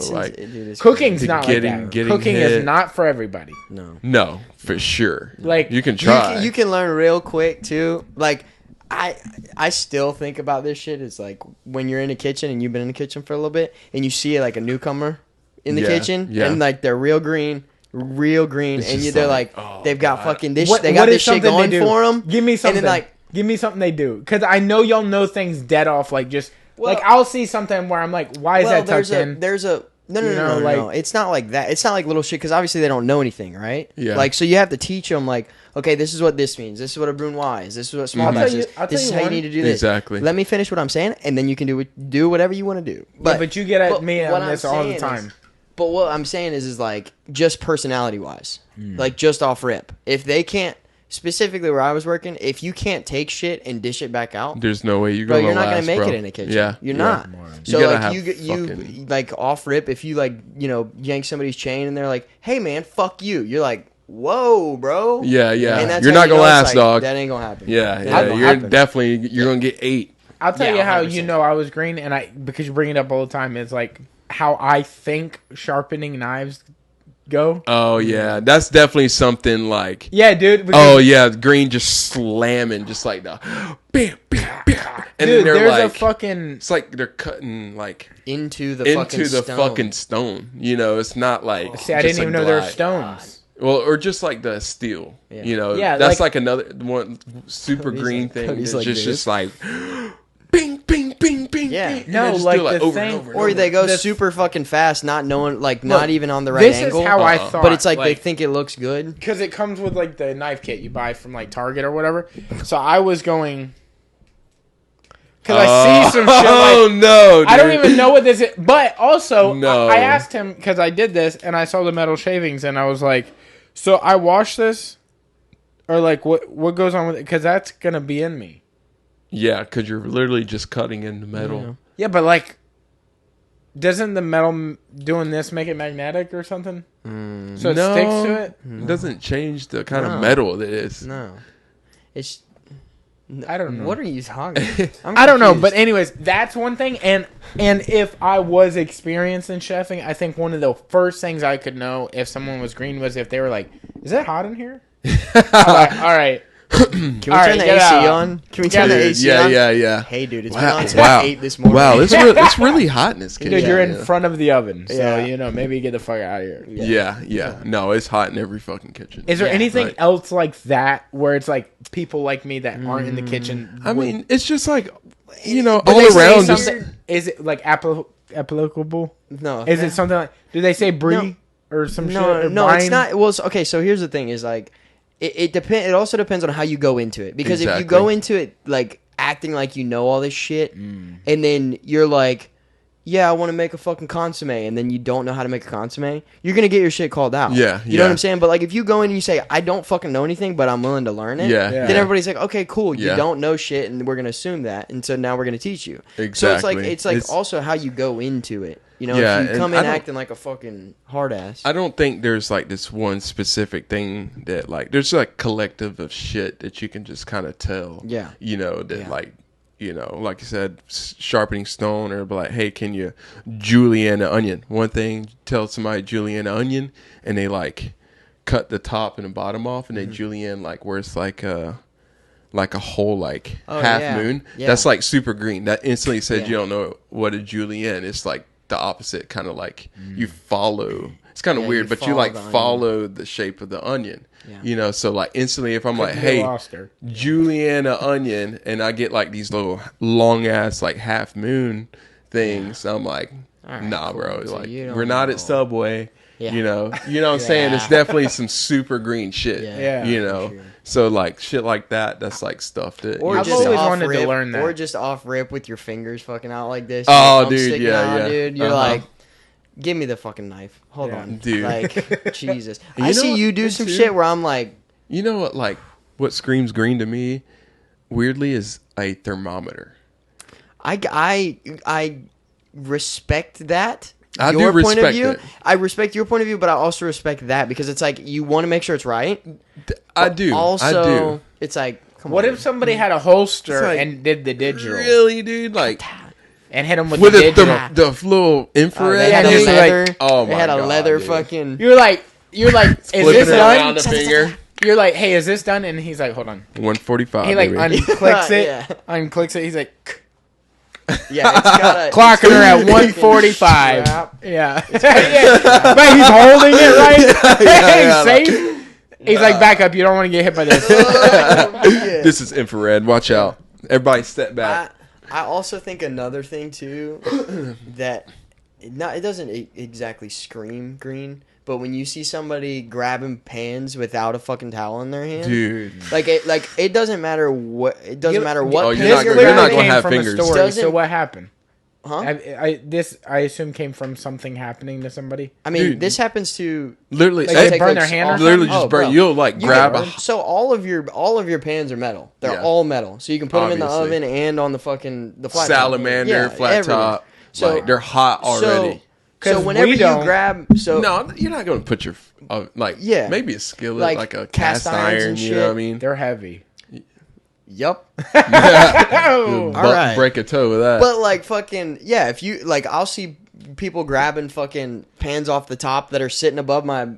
Cooking's not like that. Cooking is not for everybody. No, for sure. Like, you can try. You can learn real quick too. Like, I still think about this shit. It's like when you're in the kitchen and you've been in the kitchen for a little bit and you see like a newcomer in the kitchen and like they're real green, and they're like, they've got fucking this. They got this shit going for them. Give me something. And then, give me something they do, because I know y'all know things dead off. Like just like I'll see something where I'm like, why is that tucked in? No. It's not like that. It's not like little shit, because obviously they don't know anything, right? Yeah. Like, so you have to teach them, like, okay, this is what this means. This is what a brunoise is. This is what small match is. This is how you need to do this. Exactly. Let me finish what I'm saying, and then you can do whatever you want to do. But you get at me on this all the time. But what I'm saying is like, just personality-wise. Like, just off rip. If they can't, specifically where I was working, if you can't take shit and dish it back out, there's no way you're going to make it in a kitchen. Yeah. You're not. So, like, you like, off rip, if you, like, yank somebody's chain and they're like, hey, man, fuck you. You're like, whoa, bro. Yeah. And you're not going to last, dog. That ain't going to happen. Yeah. You're going to get 8. I'll tell you how 100%. I was green, and because you bring it up all the time, it's like how I think sharpening knives go. Oh yeah, that's definitely something like. Yeah, dude. Green just slamming, just like the bam, bam, bam, and dude, then there's like, a fucking. It's like they're cutting like into the fucking stone. It's not like. See, I didn't even know there were stones. Well, or just like the steel. Yeah. That's like another one super green thing. It's just like. Bing, bing, bing, bing. Yeah. Bing. No, like the over thing, and over and or over. they go super fucking fast, not knowing, like, not even on the right angle. This is how I thought. But it's like they think it looks good. Because it comes with, like, the knife kit you buy from, like, Target or whatever. So I was going... Because I see some shit like... Oh, no, dude. I don't even know what this is. But also, no. I asked him, because I did this, and I saw the metal shavings, and I was like, so I wash this? Or, like, what goes on with it? Because that's going to be in me. Yeah, because you're literally just cutting into metal. Yeah, but like, doesn't the metal doing this make it magnetic or something? So it sticks to it? It doesn't change the kind of metal it is. No. It's... I don't know. What are you talking about? I don't know, but anyways, that's one thing. And if I was experienced in chefing, I think one of the first things I could know if someone was green was if they were like, is it hot in here? Like, all right. Can we turn the AC on? Can we turn the AC on? Yeah. Hey, dude, it's been on since 8 this morning. Wow, it's really hot in this kitchen. Dude, you're in front of the oven, so, maybe get the fuck out of here. Yeah. No, it's hot in every fucking kitchen. Is there anything else like that where it's like people like me that aren't in the kitchen? I mean, it's just like, all around. Is it like applicable? No. Is it something like, do they say brie or some shit? No, it's not. Well, okay, so here's the thing is like, It also depends on how you go into it, because if you go into it like acting like you know all this shit, and then you're like, yeah, I want to make a fucking consomme, and then you don't know how to make a consomme, you're going to get your shit called out. Yeah. You know what I'm saying? But, like, if you go in and you say, I don't fucking know anything, but I'm willing to learn it, then everybody's like, okay, cool, you don't know shit, and we're going to assume that, and so now we're going to teach you. Exactly. So it's also how you go into it. You know, if you come in acting like a fucking hard ass. I don't think there's, like, this one specific thing that, like, there's, like, collective of shit that you can just kind of tell. Yeah. You know, that, like, you know, like you said, sharpening stone, or be like, hey, can you julienne an onion? One thing, tell somebody julienne an onion, and they like cut the top and the bottom off, and they julienne like where it's like a whole like half moon. Yeah. That's like super green. That instantly says you don't know what a julienne. It's like the opposite, kind of like you follow. It's kind of weird, but you like follow the shape of the onion. Yeah. You know, so like instantly if I'm like, hey, julienne an onion, and I get like these little long ass like half moon things, I'm like, nah, cool. Bro, so like we're not at Subway. Yeah. You know what I'm saying? It's definitely some super green shit. Yeah. You know, sure. So like shit like that. That's like stuff that. Or just always wanted to learn that. Or just off rip with your fingers fucking out like this. Oh, like, dude, yeah. Dude, you're like, give me the fucking knife. Hold on, dude. Like, Jesus. I see you do some shit where I'm like, you know what? Like, what screams green to me, weirdly, is a thermometer. I respect that. I do respect it. I respect your point of view, but I also respect that because it's like you want to make sure it's right. I do. Also, it's like, what if somebody had a holster and did the digital? Really, dude? Like, and hit them with the digital. The little infrared. They had a leather. Oh my god! They had a leather fucking. You're like, is this done? The finger. You're like, hey, is this done? And he's like, hold on. 145. He like unclicks it. Unclicks it. He's like. Yeah, it's got clocking her at 145. Yeah. But he's holding it right. Safe. He's like, back up. You don't want to get hit by this. This is infrared. Watch out. Everybody step back. I also think another thing too that it doesn't exactly scream green, but when you see somebody grabbing pans without a fucking towel in their hand, dude, it doesn't matter what what. Oh, you're not gonna have fingers. So what happened? Huh? I assume came from something happening to somebody. I mean, dude, this happens to literally they burn their hand or literally just burn. You'll like grab a. So all of your pans are metal. They're all metal. So you can put them in the oven and on the flat salamander flat top. So like, they're hot already. So whenever you grab, no, you're not going to put your maybe a skillet like a cast iron. You know what I mean? They're heavy. Yup. All right. Break a toe with that. But like fucking if you like, I'll see people grabbing fucking pans off the top that are sitting above my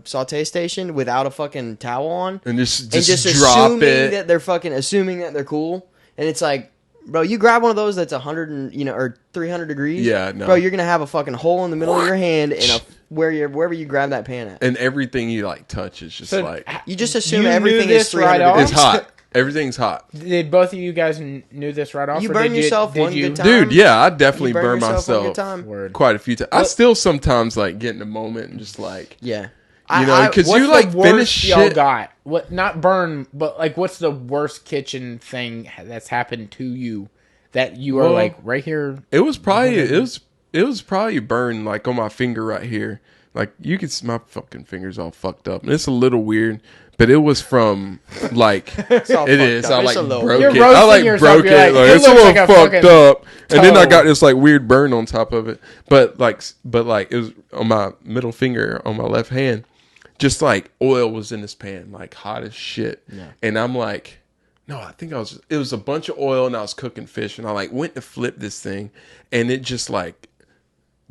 saute station without a fucking towel on, and just drop it. Assuming that they're cool, and it's like, bro, you grab one of those that's 100 or 300 degrees. Yeah, no. Bro, you're gonna have a fucking hole in the middle of your hand and wherever you grab that pan at. And everything you like touch is just you just assume everything is 300 right degrees. It's hot. Everything's hot. Did both of you guys knew this right off? You burn yourself one good time? Dude, yeah, I definitely burn myself quite a few times. I still sometimes like get in the moment and just like yeah. Because you like finish shit. Got what? Not burn, but like, what's the worst kitchen thing that's happened to you that you are like right here? It was probably burned like on my finger right here. Like you could see my fucking fingers all fucked up, and it's a little weird. But it was from like it is. I like broke it. I like broke it. Like it's a little fucked up, and then I got this like weird burn on top of it. But it was on my middle finger on my left hand. Just like oil was in this pan, like hot as shit. Yeah. And I'm like, no, I think it was a bunch of oil, and I was cooking fish, and I like went to flip this thing, and it just like,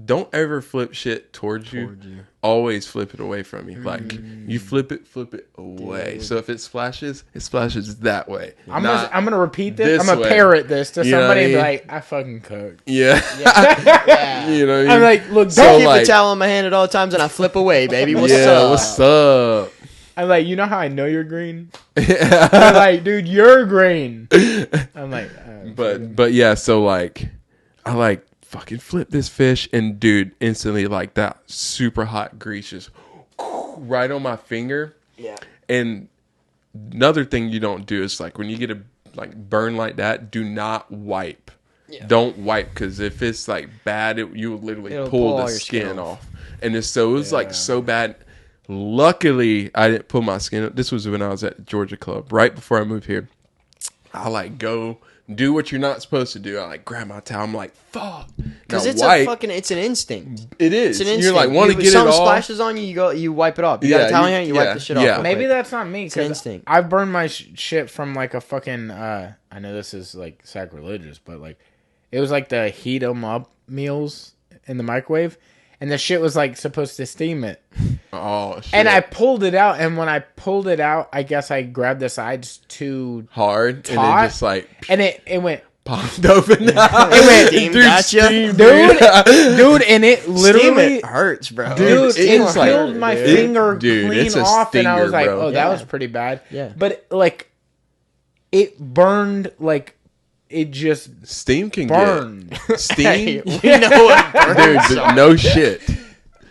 don't ever flip shit towards you. Always flip it away from you. Like you flip it away. Dude. So if it splashes that way. I'm gonna repeat this. I'm gonna parrot this to somebody and be like, I fucking cooked. Yeah. You know what I mean? I'm like, look, don't keep the towel in my hand at all times, and I flip away, baby. What's up? I'm like, you know how I know you're green? I'm like, dude, you're green. I'm like, but yeah. So like, I like. Fucking flip this fish, and dude, instantly like that super hot grease just right on my finger. Yeah. And another thing you don't do is like when you get a like burn like that, do not wipe. Yeah. Don't wipe, because if it's like bad, you will literally pull the skin off. And it was like so bad. Luckily, I didn't pull my skin up. This was when I was at the Georgia Club, right before I moved here. I like go do what you're not supposed to do. I like grab my towel. I'm like, fuck. Because it's an instinct. It is. It's an instinct. You're like, want to get it off. Something splashes on you, you wipe it off. You got a towel in your hand, you wipe the shit off. Maybe that's not me. It's an instinct. I've burned my shit from like a fucking, I know this is like sacrilegious, but like, it was like the heat 'em up meals in the microwave. And the shit was like supposed to steam it. Oh, shit. And I pulled it out. And when I pulled it out, I guess I grabbed the sides too hard. taut, and then just like. And it went. Popped open. It went. Steam gotcha. Dude, and it literally. It hurts, bro. Dude, it peeled my finger clean off. Stinger, and I was like, bro. that was pretty bad. Yeah. But like, it burned like. It just steam can burn. Get steam. We know what burns. Dude, no shit.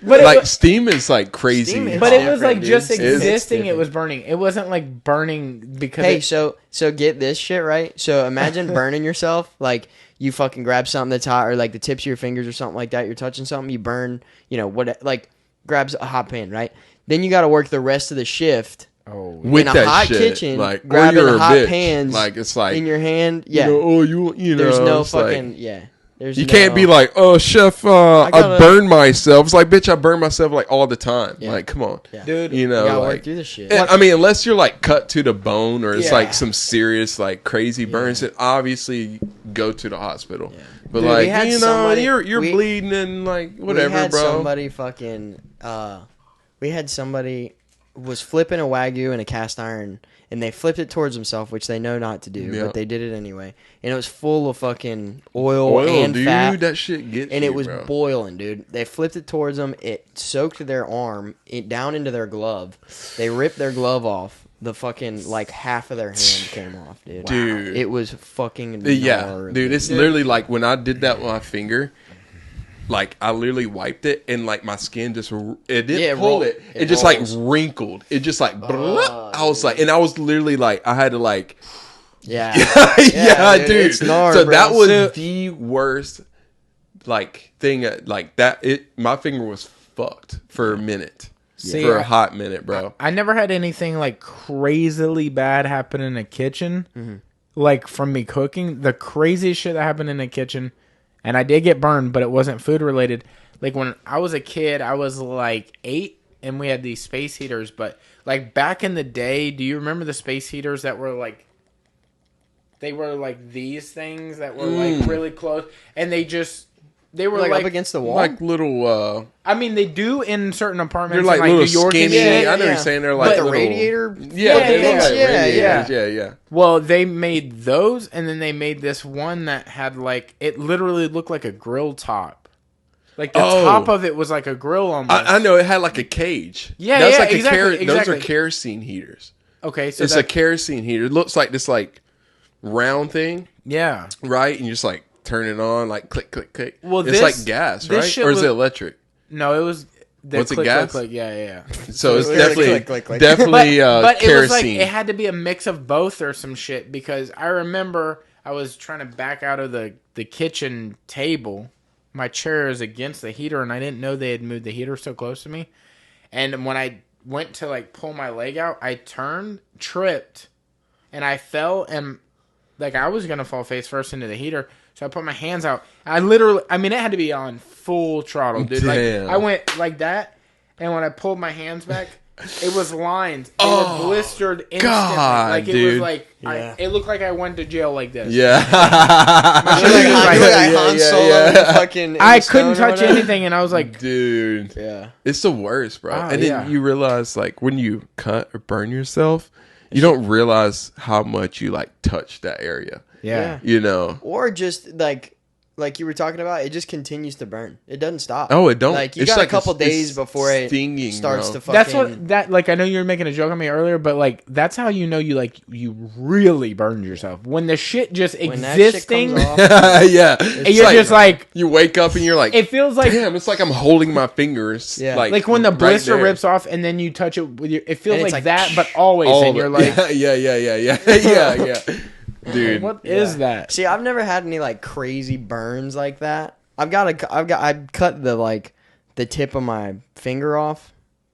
But like steam is like crazy. But it was like just dude. existing. It was burning. It wasn't like burning because. Hey, so get this shit right. So imagine burning yourself. Like you fucking grab something that's hot, or like the tips of your fingers or something like that. You're touching something, you burn. You know what? Like grabs a hot pan, right? Then you got to work the rest of the shift. With in a that hot shit, kitchen, like grabbing or you're hot a bitch. pans, like it's like in your hand. Yeah, you know, there's no fucking like, There's you can't be like, oh chef, I burned myself. It's like, bitch, I burn myself like all the time. Yeah. Like, come on, dude. You know, you gotta like, work through this shit. I mean, unless you're like cut to the bone or it's Yeah. like some serious like crazy burns, then obviously go to the hospital. Yeah. But Dude, like, we you know, somebody- you're bleeding and like whatever, we had bro. Somebody fucking. We had somebody was flipping a Wagyu in a cast iron, and they flipped it towards themselves, which they know not to do, Yeah. but they did it anyway. And it was full of fucking oil and dude, fat. that shit gets and you, it was bro. boiling, dude. They flipped it towards them. It soaked their arm down into their glove. They ripped their glove off. The fucking like half of their hand came off, dude. Dude. It was fucking Yeah, dude, it's literally like when I did that with my finger. Like I literally wiped it and like my skin just it didn't pull it. It just like wrinkled. It just like I was like, and I was literally like I had to like yeah dude. It's gnarly, so bro. that was the worst like thing like that. My finger was fucked for a minute. For a hot minute, bro. I never had anything like crazily bad happen in a kitchen, like from me cooking. The craziest shit that happened in the kitchen. And I did get burned, but it wasn't food related. Like when I was a kid, I was like 8, and we had these space heaters. But like back in the day, do you remember the space heaters that were like, they were like these things that were like really close, and they were like up against the wall, like little. I mean, they do in certain apartments. They're like, in, little New York skinny. and I know you're saying they're like but the little, radiator. Yeah. Well, they made those, and then they made this one that had like it literally looked like a grill top. Like the top of it was like a grill almost. I know it had like a cage. Yeah, that's yeah, like exactly, Those are kerosene heaters. Okay, so it's a kerosene heater. It looks like this like round thing. Yeah. Right, and you just like turn it on, like click, click, click. Well, it's like gas, right? Or is it electric? No, it was. What's it, gas? Click, yeah. So it's definitely definitely but kerosene. It was like it had to be a mix of both or some shit, because I remember I was trying to back out of the kitchen table. My chair is against the heater, and I didn't know they had moved the heater so close to me. And when I went to like pull my leg out, I turned, tripped, and I fell, and like I was gonna fall face first into the heater. So I put my hands out. I mean, it had to be on full throttle, dude. Damn. Like I went like that, and when I pulled my hands back, it was lines. They were blistered instantly. God, like it dude. was like it looked like I went to jail like this. Yeah. I couldn't touch anything, and I was like, dude. Yeah. It's the worst, bro. Oh, and then you realize, like, when you cut or burn yourself, you don't realize how much you like touch that area. yeah. You know. Or just like you were talking about, it just continues to burn. It doesn't stop. Oh, it don't. Like you it's got like a couple days before it stinging, starts bro. to fucking. That's what that like. I know you were making a joke on me earlier, but like that's how you know you really burned yourself when the shit just when existing. that shit comes off, Yeah. And you're just like you wake up and you're like, it feels like damn, it's like I'm holding my fingers. Yeah. like when the right blister there. rips off and then you touch it with your. It feels And it's like like, that, but always, and you're like, yeah. dude. What is that? See, I've never had any like crazy burns like that. I cut the tip of my finger off.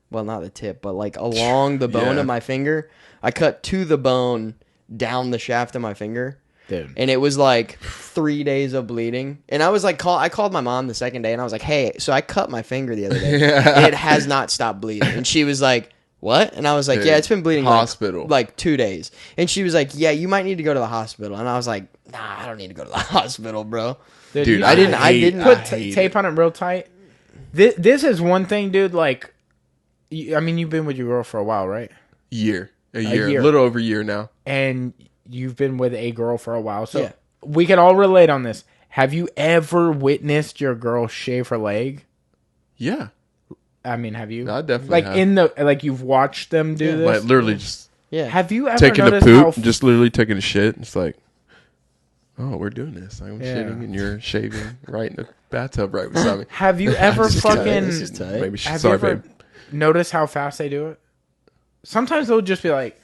Well, not the tip, but like along the bone of my finger. I cut to the bone down the shaft of my finger. Dude. And it was like 3 days of bleeding. And I was like, I called my mom the second day and I was like, hey, so I cut my finger the other day. And it has not stopped bleeding. And she was like, what? And I was like, yeah, it's been bleeding like 2 days. And she was like, yeah, you might need to go to the hospital. And I was like, nah, I don't need to go to the hospital, bro. Dude, I didn't put tape on it real tight. This is one thing, dude. Like, I mean, you've been with your girl for a while, right? A year, a little over a year now. And you've been with a girl for a while, so we can all relate on this. Have you ever witnessed your girl shave her leg? Yeah. I mean, have you? I definitely have. You've watched them do this? Like, literally just... Yeah. Have you ever taking noticed a poop, just literally taking a shit? It's like, oh, we're doing this. I'm shitting and you're shaving right in the bathtub right beside me. Have you ever babe. Notice how fast they do it? Sometimes they'll just be like...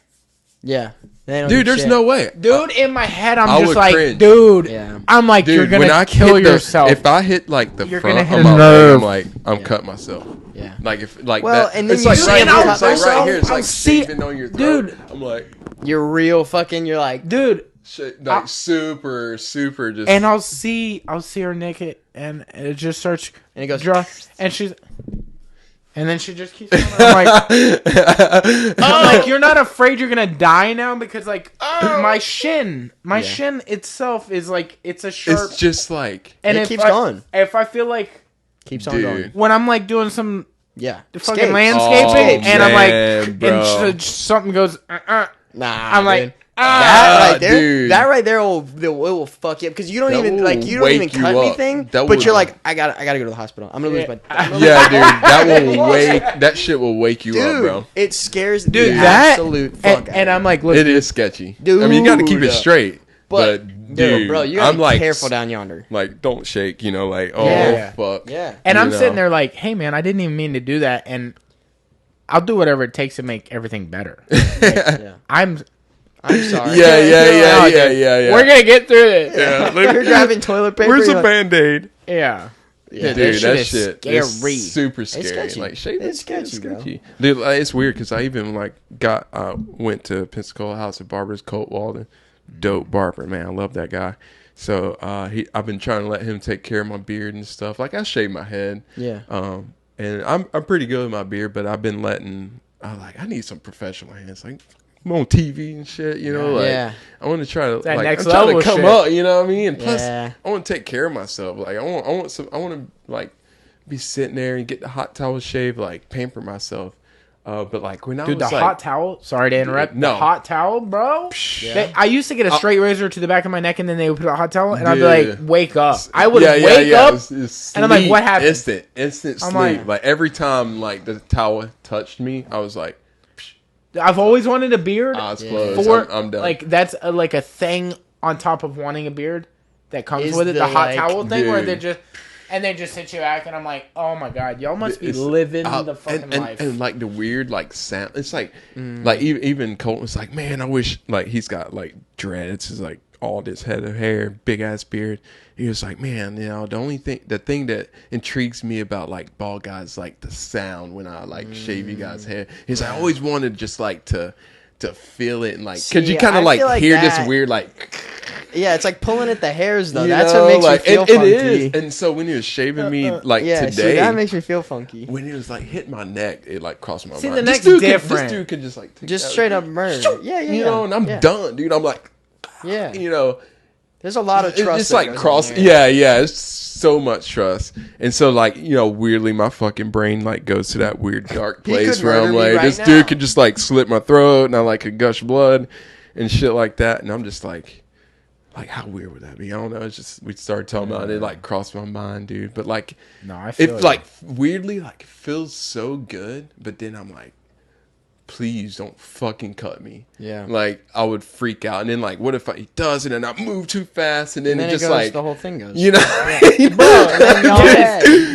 Yeah. Dude, there's no way. Dude, in my head, I'm just like, cringe. dude. Yeah. I'm like, you're going to kill yourself. If I hit like the you're front of my leg, I'm like, I'm cutting myself. Yeah. Like, if, like well, that. And then it's like right here. It's like right here. It's like see, shaving on your throat. Dude. I'm like, you're real fucking, you're like, dude. Like super just. And I'll see her naked and it just starts. And it goes. And she's. And then she just keeps going. I'm like, you're not afraid you're gonna die now because my shin itself is like it's a sharp. It's just like and it keeps going. If I feel like keeps on going when I'm like doing some fucking and landscaping I'm like and something goes I'm like. That right there will fuck you up because you don't even cut anything, but you're like I gotta go to the hospital. I'm gonna lose my. Dude, that shit will wake you up, bro. It scares the absolute fuck. And I'm like, look, it is sketchy. Dude, I mean, you got to keep it straight, but dude, bro, you gotta be careful down yonder. Like, don't shake. You know, like fuck. Yeah. And I'm sitting there like, hey man, I didn't even mean to do that, and I'll do whatever it takes to make everything better. I'm sorry. Yeah. We're gonna get through this. Yeah. You're grabbing toilet paper. Where's the Band-Aid? Yeah. Dude, that shit is scary. super scary. Sketchy. Like, it's sketchy, bro. Dude, it's weird because I even went to Pensacola House of Barbers, Colt Walden, dope barber, man. I love that guy. So I've been trying to let him take care of my beard and stuff. Like I shave my head. Yeah. And I'm pretty good with my beard, but I've been I need some professional hands. Like I'm on TV and shit, you know. I want to try to I'm trying to come up, you know what I mean. And plus, I want to take care of myself. Like I want to like be sitting there and get the hot towel shaved, like pamper myself. But like when I was the hot towel. Sorry to interrupt. No. The hot towel, bro. I used to get a straight razor to the back of my neck, and then they would put a hot towel, and I'd be like, "Wake up!" I would wake up, and I'm like, "What happened?" Instant sleep. Like every time, like the towel touched me, I was like, I've always wanted a beard. Eyes closed. I'm done. Like that's like a thing on top of wanting a beard that comes with it. The hot towel thing where they just hit you back, and I'm like, oh my god, y'all must be living the fucking life. And like the weird like sound. It's like like even Colton's like, man, I wish like he's got like dreads. It's like all this head of hair, big ass beard. He was like, man, you know, the thing that intrigues me about like bald guys, like the sound when I like shave you guys' hair. He's like, I always wanted just like to feel it and like, cause you kind of like hear this weird like. Yeah, it's like pulling at the hairs though. That's what makes me feel funky. It is. And so when he was shaving me like today, see, that makes me feel funky. When he was like hitting my neck, it like crossed my mind. The neck's different. This dude could just like straight up burn. Yeah. You know, and I'm done, dude. I'm like, you know. There's a lot of trust. It's like cross. Yeah. It's so much trust. And so like, you know, weirdly my fucking brain like goes to that weird dark place where I'm like, this dude could just like slit my throat and I like could gush blood and shit like that. And I'm just like how weird would that be? I don't know. It's just we started talking about it. It like crossed my mind, dude. But like, no, I feel it like weirdly like feels so good. But then I'm like, please don't fucking cut me. Yeah. Like, I would freak out. And then, like, what if he does it and I move too fast? And then, it just goes, like, the whole thing goes. you know,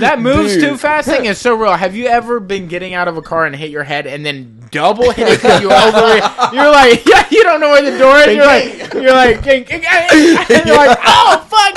that moves too fast thing is so real. Have you ever been getting out of a car and hit your head and then double hitting you over? You're like, yeah, you don't know where the door is. You're like, and you're like, oh fuck!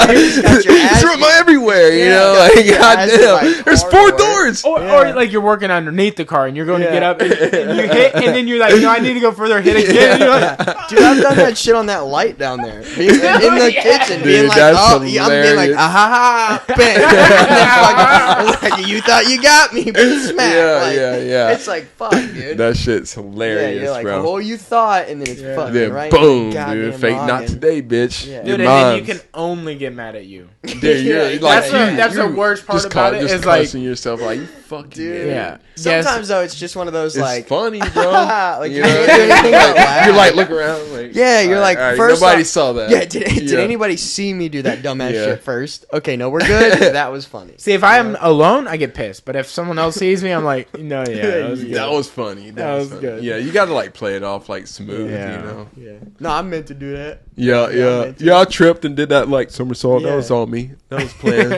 It's from everywhere, you know. Like, goddamn, there's 4 doors. Or like you're working underneath the car and you're going to get up and you hit, and then you're like, no, I need to go further. Hit again. And you're like, dude, I've done that shit on that light down there in the kitchen, being like, oh, yeah, I'm being like, ah ha ha, bang. Like, you thought you got me, but smack. Yeah. It's like, fuck, dude. That shit's hilarious, you're like, bro. Oh, you thought, and then it's fucking then right. Boom, dude. Fate not today, bitch. Dude, and then you can only get mad at you. Dude, that's the worst part about it. Is like yourself, like, you fucking dude. Yeah. Sometimes though, it's just one of those it's like funny, bro. like you you can't do anything but laugh. You're like, look around, like, you're like, right, first nobody saw that. Yeah, did anybody see me do that dumbass shit first? Okay, no, we're good. That was funny. See, if I am alone, I get pissed. But if someone else sees me, I'm like, no, that was good. That was funny. That was good. Yeah, you got to like play it off like smooth, you know. Yeah. No, I meant to do that. Yeah. I tripped and did that like somersault. Yeah. That was all me. That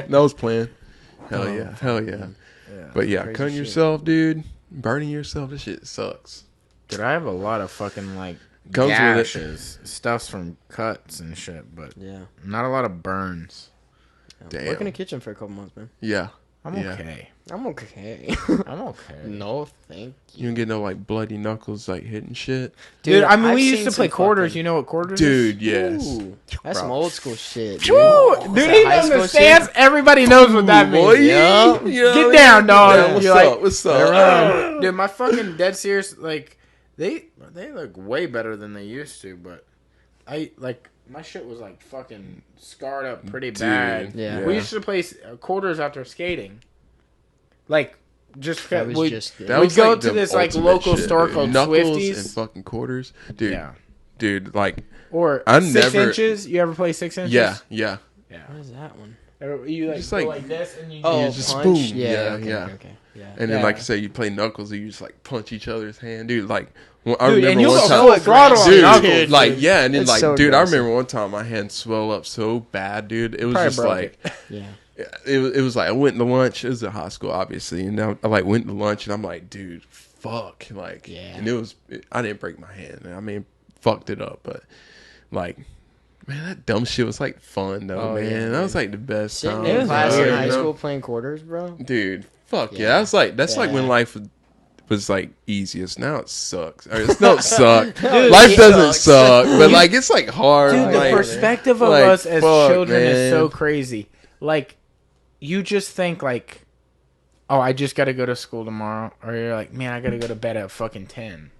was planned. Hell yeah. But yeah, cutting yourself, dude, burning yourself, this shit sucks. Dude, I have a lot of fucking like Comes gashes, stuffs from cuts and shit, but not a lot of burns. Damn. Work in the kitchen for a couple months, man. Yeah. I'm okay. I'm okay. I'm okay. No, thank you. You don't get no like bloody knuckles like hitting shit. Dude, I mean, we used to play quarters. You know what quarters is? Dude, yes. Ooh, that's some old school shit. Dude, he understands. Everybody knows what that means. Yeah. Get down, dog. What's up? Dude, my fucking dead serious, like, they look way better than they used to, but my shit was like fucking scarred up pretty bad. Yeah. We used to play quarters after skating. Like, we'd go to this like local store called Swifties and fucking quarters, dude. Yeah. Dude, like, or 6 inches. You ever play 6 inches? Yeah. What is that one? You like just go like, like this and you just punch? boom. Yeah. And then like you say, you play knuckles, and you just like punch each other's hand, dude. Like, I dude, remember and you one go time, full throttle on knuckles, dude, like and then like, so dude, I aggressive. remember one time my hand swelled up so bad, dude. It was Probably just broke like, it. It was like I went to lunch. It was at high school, obviously, and I like went to lunch, and I'm like, dude, fuck, like, and I didn't break my hand. I mean, fucked it up, but like, man, that dumb shit was like fun though, man. That was like the best time. Sitting in class in high school playing quarters, bro. Dude, fuck yeah. That's like when life was like easiest. Now it sucks. It don't suck. Life doesn't suck, but like it's like hard. Dude, like, the perspective of us as children is so crazy. Like, you just think like, oh, I just got to go to school tomorrow, or you're like, man, I got to go to bed at fucking 10.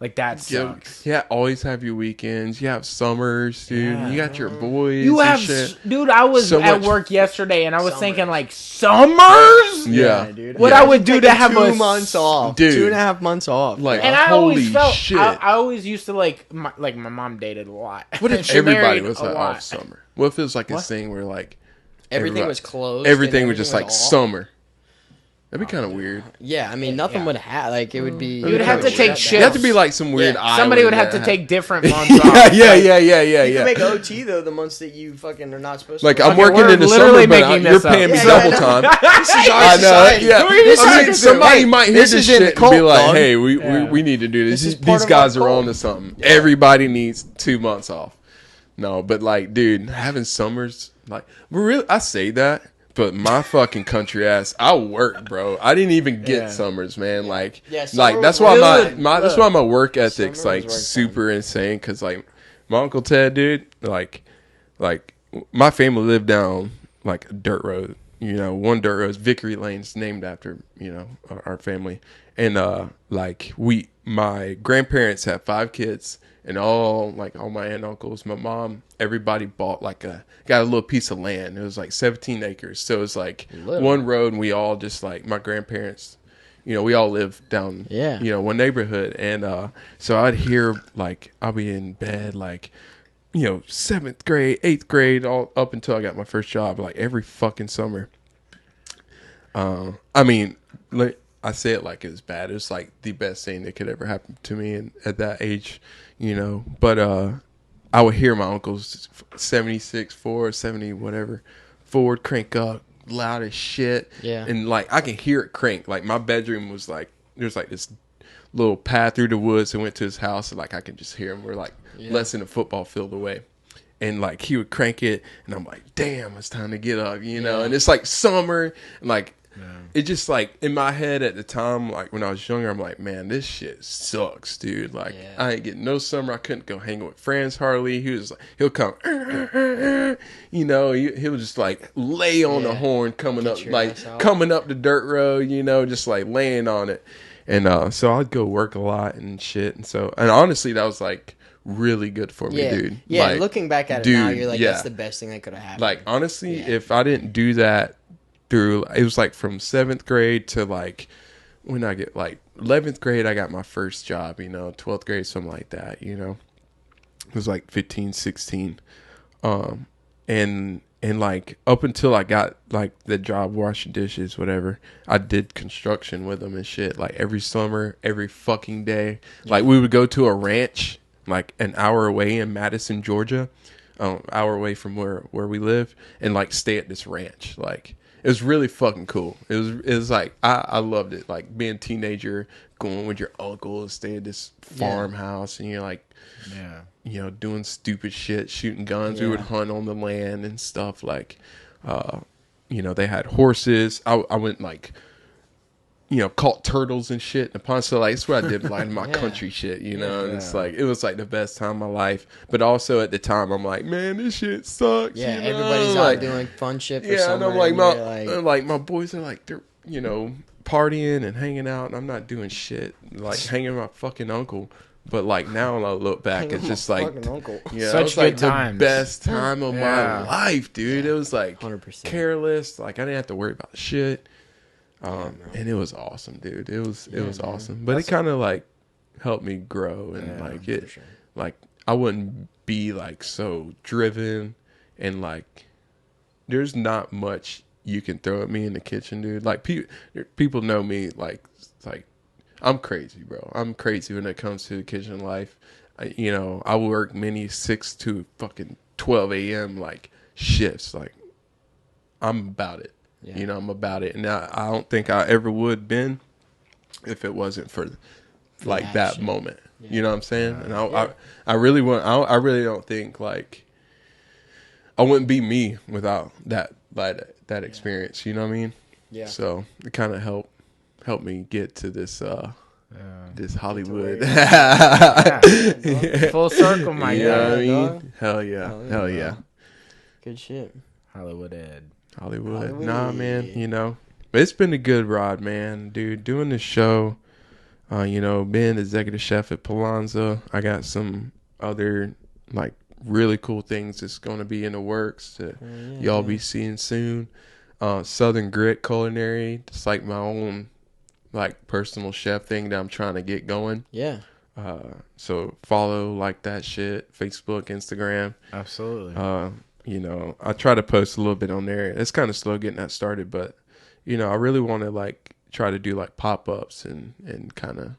Like, that sucks. Yeah, always have your weekends. You have summers, dude. Yeah. You got your boys. You have, shit. Dude. I was So at much- work yesterday, and I was thinking like, summers. Yeah, dude. What I would do to have 2 months off, dude. 2.5 months off, Like, And I holy always felt, shit. I always used to like my mom dated a lot. What if She everybody married was a like lot. off summer? What if it was like a thing where like everything was closed. everything and was just like off. summer? That'd be kind of weird. Yeah, I mean, nothing would have like it would be. You would have to take shifts. You have to be like some weird. Somebody would have to take different months off. Yeah. You can make OT though the months that you fucking are not supposed to. Like, I'm Okay, working we're in the literally summer, but making you're this up. paying me Yeah, double I time. This is our I know. society. Yeah. Who are you talking to? Somebody might hear this this is in shit and cult, be like, dog. "Hey, we need to do this. This is part These of guys our are cult. on to something. Everybody needs 2 months off." No, but like, dude, having summers, like, I say that. But my fucking country ass, I work, bro. I didn't even get summers, man. Like, summer that's was why good. that's why my work ethic's Summer was like work super insane. Cause like my Uncle Ted, dude, like my family lived down like a dirt road. You know, one dirt road, Vickery Lane's named after our family, and like my grandparents had 5 kids. And all my aunt and uncles, my mom, everybody bought got a little piece of land. It was like 17 acres. So it was like one road, and we all just like, my grandparents, we all lived down, one neighborhood. And so I'd hear like, I'll be in bed like, 7th grade, 8th grade, all up until I got my first job, like every fucking summer. I mean, like, I say it like it's bad. It's like the best thing that could ever happen to me at that age, you know. But I would hear my uncle's 76 Ford, 70 whatever Ford crank up loud as shit. Yeah. And like I can hear it crank. Like my bedroom was like there's like this little path through the woods that went to his house, and like I can just hear him. We're like less than a football field away. And like he would crank it, and I'm like, damn, it's time to get up, you know. And it's like summer, and like it just like in my head at the time, like when I was younger, I'm like, man, this shit sucks, dude. Like I ain't getting no summer. I couldn't go hang with friends hardly. He was like, he'll come, you know, he'll just like lay on the horn coming up, like coming up the dirt road, you know, just like laying on it. And so I'd go work a lot and shit. And honestly, that was like really good for me, dude. Yeah, like, looking back at it now, you're like, that's the best thing that could have happened. Like, honestly, if I didn't do that it was like from 7th grade to like, when I get like 11th grade, I got my first job, you know, 12th grade, something like that, you know. It was like 15, 16. And like up until I got like the job washing dishes, whatever, I did construction with them and shit. Like every summer, every fucking day. Like we would go to a ranch like an hour away in Madison, Georgia, hour away from where we live, and like stay at this ranch. Like it was really fucking cool. It was like I loved it. Like being a teenager, going with your uncle and stay at this farmhouse, and you're like, you know, doing stupid shit, shooting guns. We would hunt on the land and stuff. Like, you know, they had horses. I went like, you know, caught turtles and shit in the pond. So like, it's what I did like my country shit, you know. And it's like, it was like the best time of my life. But also at the time, I'm like, man, this shit sucks. Yeah, you know? everybody's like, out doing fun shit for yeah, summer. and I'm like my boys are like, they're, you know, partying and hanging out, and I'm not doing shit. Like hanging with my fucking uncle. But like now when I look back, it's just like, yeah, such it was like good times. the best time of my life, dude. It was like 100%. careless. Like I didn't have to worry about shit. And it was awesome, dude. It was awesome. But it kind of like helped me grow, and like it, like I wouldn't be like so driven, and like there's not much you can throw at me in the kitchen, dude. Like people know me, like I'm crazy, bro. I'm crazy when it comes to the kitchen life. You know, I work many 6 to fucking 12 a.m. like shifts. Like I'm about it. You know, I'm about it. And I don't think I ever would been if it wasn't for like that moment. You know what I'm saying? And I really don't think like I wouldn't be me without that experience. You know what I mean? Yeah. So it kind of helped me get to this this Hollywood. Full circle, my guy. You know what I mean? Hell yeah. Good shit. Hollywood Ed. Hollywood. Nah, man, you know. But it's been a good ride, man, dude. Doing this show, you know, being executive chef at Palazzo. I got some other, like, really cool things that's going to be in the works that y'all be seeing soon. Southern Grit Culinary. It's like my own, like, personal chef thing that I'm trying to get going. Yeah. So follow, like, that shit. Facebook, Instagram. Absolutely. You know, I try to post a little bit on there. It's kind of slow getting that started, but, you know, I really want to, like, try to do, like, pop-ups and kind of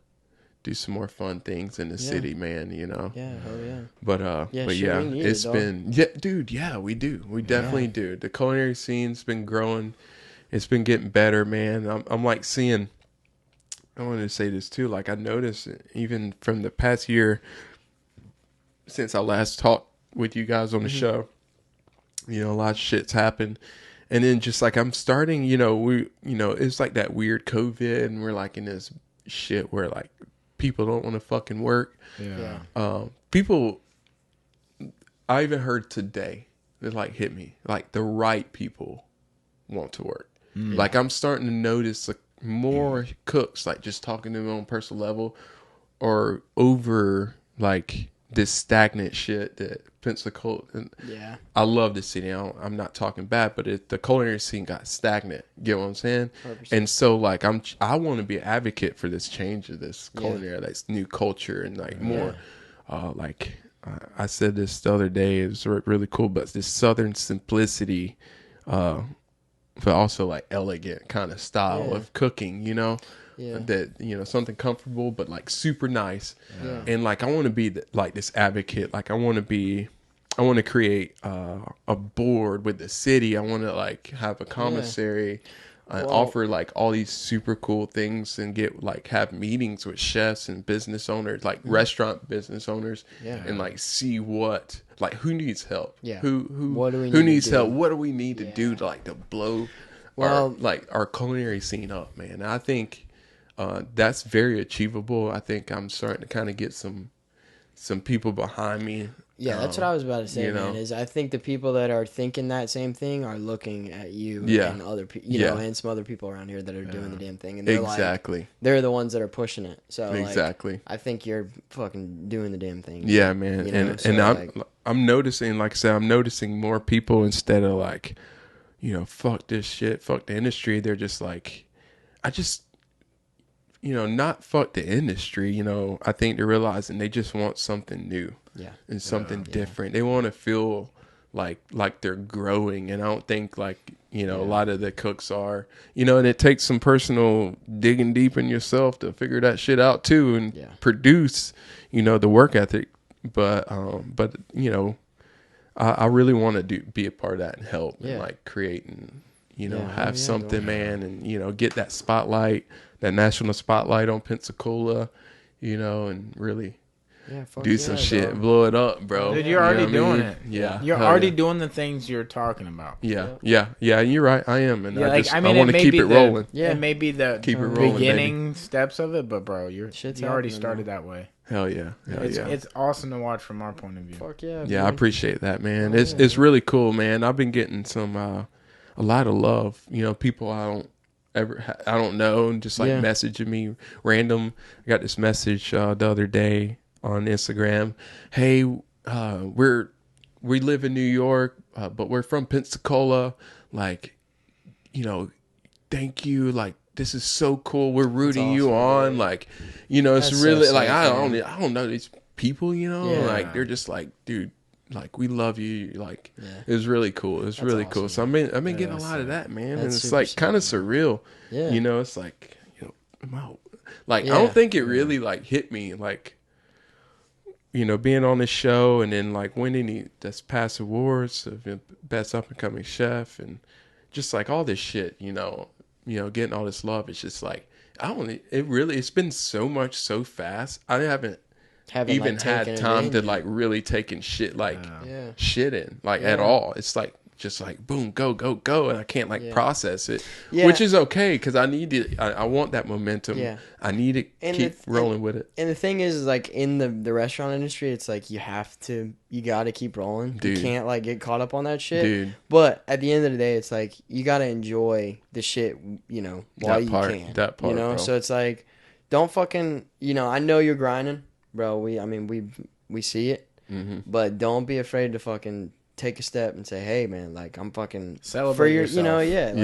do some more fun things in the city, man, you know? Yeah, hell yeah. But it's been, dude, we do. We definitely do. The culinary scene's been growing. It's been getting better, man. I'm like, seeing, I wanted to say this, too. Like, I noticed, even from the past year, since I last talked with you guys on the show, you know, a lot of shit's happened. And then just like I'm starting, you know, it's like that weird COVID, and we're like in this shit where like people don't want to fucking work. Yeah. People, I even heard today, it like hit me, like the right people want to work. Like I'm starting to notice like more cooks, like just talking to them on a personal level, or over like this stagnant shit that Pensacola. Yeah, I love the city. I'm not talking bad, but the culinary scene got stagnant. Get what I'm saying? 100%. And so like I want to be an advocate for this change of this culinary, this new culture, and like more. Like I said this the other day, it was really cool, but this Southern simplicity, but also like elegant kind of style of cooking, you know. that, you know, something comfortable, but like super nice. Yeah. And like, I want to be like this advocate. Like I want to create a board with the city. I want to like have a commissary, offer like all these super cool things, and get like have meetings with chefs and business owners, like restaurant business owners, and like see what like who needs help. Yeah. Who needs help? What do we need to do to like to blow our culinary scene up, man? And I think that's very achievable. I think I'm starting to kind of get some people behind me. Yeah, that's what I was about to say, man. Is I think the people that are thinking that same thing are looking at you and other people, you know, and some other people around here that are doing the damn thing, and they're like, they're the ones that are pushing it. So like, I think you're fucking doing the damn thing. Yeah, man. You know? And I'm noticing, like I said, I'm noticing more people, instead of like, you know, fuck this shit, fuck the industry. They're just like, you know, not fuck the industry. You know, I think they're realizing they just want something new. Yeah. And something different. They want to feel like they're growing. And I don't think like, you know, a lot of the cooks are, you know, and it takes some personal digging deep in yourself to figure that shit out too, and produce, you know, the work ethic. But you know, I really want to be a part of that and help and like create and, you know, have something, man, and, you know, get that spotlight, that national spotlight on Pensacola, you know, and really do some shit, blow it up, bro. Dude, you're already doing it. Yeah, you're already doing the things you're talking about. Yeah. You're right. I am, and I want to keep it rolling. Yeah, it may be the beginning steps of it, but bro, you already started that way. Hell yeah. It's awesome to watch from our point of view. Fuck yeah. Yeah, I appreciate that, man. It's really cool, man. I've been getting some a lot of love. You know, people I don't know, and just like messaging me random. I got this message the other day on Instagram. Hey, we live in New York, but we're from Pensacola. Like, you know, thank you. Like, this is so cool. We're rooting you on. Like, you know, it's really so like, I don't know these people, you know, like they're just like, dude, like, we love you. Like, it was really cool. It was really awesome, cool. So I've been getting a lot of that, man. And it's like kind of surreal. Yeah. You know, it's like, you know, like, I don't think it really like hit me, like, you know, being on this show and then like winning this past awards of best up and coming chef and just like all this shit, you know, getting all this love. It's just like, it's been so much so fast. I haven't even like had time to like really taking shit like shit in like at all. It's like just like boom, go, and I can't like process it, which is okay because I need it. I want that momentum. Yeah. I need to keep rolling with it. And the thing is like in the restaurant industry, it's like you got to keep rolling. Dude. You can't like get caught up on that shit. Dude. But at the end of the day, it's like you got to enjoy the shit, you know, while you can. That part, you know, bro. So it's like don't fucking, you know, I know you're grinding, bro. We see it, but don't be afraid to fucking take a step and say, hey man, like I'm fucking celebrate for your, yourself. You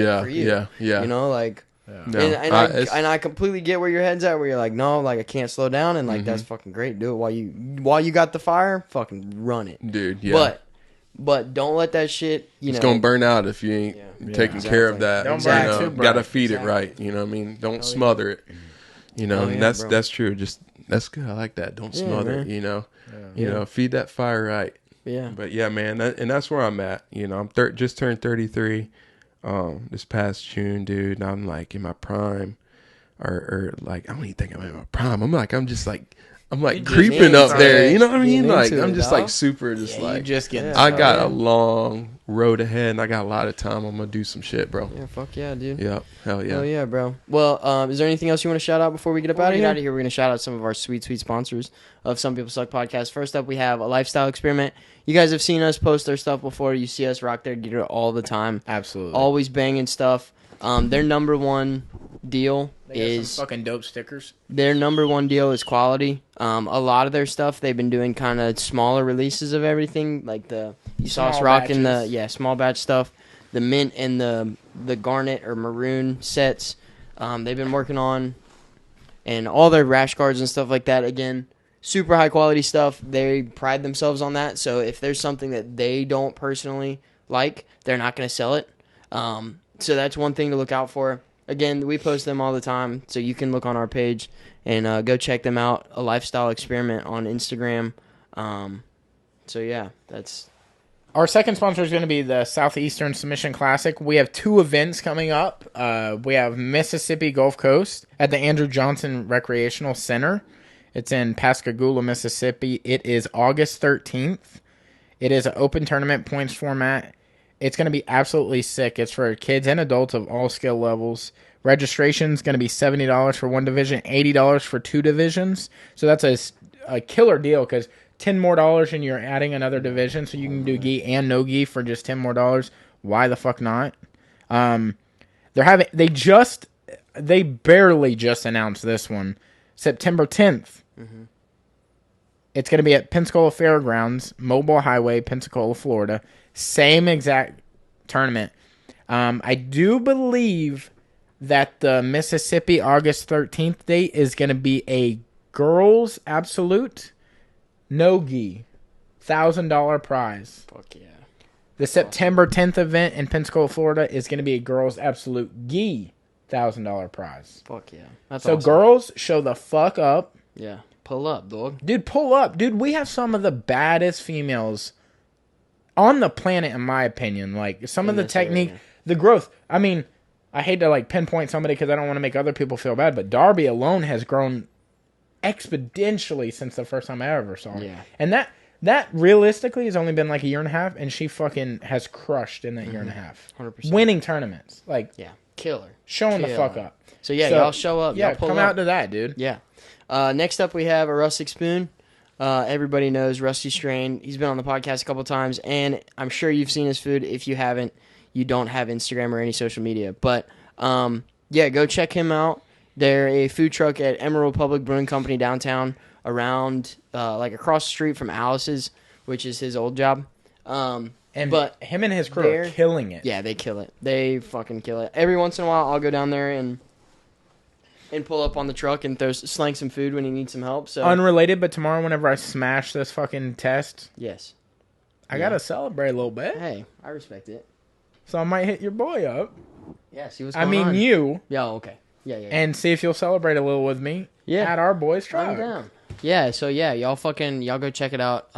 know, for you. You know, like no, and I completely get where your head's at, where you're like, no, like I can't slow down, and like that's fucking great. Do it while you got the fire, fucking run it, dude. Yeah. But don't let that shit, it's gonna burn out if you ain't taking care of that. Don't burn it too bright. Gotta feed it right. You know what I mean? Don't smother it. You know, and that's true. Just that's good. I like that. Don't smother it. You know, you know, feed that fire right. Yeah. But yeah, man, and that's where I'm at. You know, I'm just turned 33 this past June, dude. And I'm like in my prime, or like I don't even think I'm in my prime. I'm like creeping up there. You know what I mean? Like I'm just like super, just like just getting. I got a long road ahead, and I got a lot of time. I'm gonna do some shit, bro. Yeah, fuck yeah, dude. Yep, hell yeah. Hell yeah, bro. Well, is there anything else you want to shout out before we get out of here? We're gonna shout out some of our sweet sponsors of Some People Suck podcast. First up, we have A Lifestyle Experiment. You guys have seen us post our stuff before. You see us rock their gear all the time. Absolutely. Always banging stuff. Their number one deal is some fucking dope stickers. Their number one deal is quality. A lot of their stuff, they've been doing kind of smaller releases of everything, like you saw us rocking the small batch stuff, the mint and the garnet or maroon sets. They've been working on, and all their rash guards and stuff like that. Again, super high quality stuff. They pride themselves on that. So if there's something that they don't personally like, they're not going to sell it. So that's one thing to look out for. Again, we post them all the time, so you can look on our page and go check them out. A Lifestyle Experiment on Instagram. So yeah, that's... Our second sponsor is going to be the Southeastern Submission Classic. We have 2 events coming up. We have Mississippi Gulf Coast at the Andrew Johnson Recreational Center. It's in Pascagoula, Mississippi. It is August 13th. It is an open tournament points format. It's going to be absolutely sick. It's for kids and adults of all skill levels. Registration is going to be $70 for one division, $80 for 2 divisions. So that's a killer deal because $10 more and you're adding another division, so you can do gi and no gi for just $10 more. Why the fuck not? They barely just announced this one, September 10th. Mm-hmm. It's going to be at Pensacola Fairgrounds, Mobile Highway, Pensacola, Florida. Same exact tournament. I do believe that the Mississippi August 13th date is going to be a girls absolute. No gi, $1,000 prize. Fuck yeah. The September 10th event in Pensacola, Florida is going to be a girls absolute gi, $1,000 prize. Fuck yeah. That's so awesome. Girls, show the fuck up. Yeah. Pull up, dog. Dude, pull up. Dude, we have some of the baddest females on the planet, in my opinion. Like, some of the technique, the growth. I mean, I hate to, like, pinpoint somebody because I don't want to make other people feel bad, but Darby alone has grown exponentially since the first time I ever saw her. Yeah. And that realistically has only been like a year and a half, and she fucking has crushed in that year and a half. 100%. Winning tournaments. Like, yeah, killer. Showing the fuck up. So y'all show up. Yeah, y'all pull come up. out to that, dude. Yeah. Next up we have a Rustic Spoon. Everybody knows Rusty Strain. He's been on the podcast a couple times, and I'm sure you've seen his food. If you haven't, you don't have Instagram or any social media. But, yeah, go check him out. They're a food truck at Emerald Public Brewing Company downtown, around like across the street from Alice's, which is his old job. But him and his crew are killing it. Yeah, they kill it. They fucking kill it. Every once in a while, I'll go down there and pull up on the truck and slang some food when he needs some help. So unrelated, but tomorrow, whenever I smash this fucking test, yes, I gotta celebrate a little bit. Hey, I respect it. So I might hit your boy up. Yeah, see what's going on. You. Yeah, okay. Yeah. And see if you'll celebrate a little with me. Yeah. At our boys' truck. Down. Yeah, so yeah, y'all go check it out.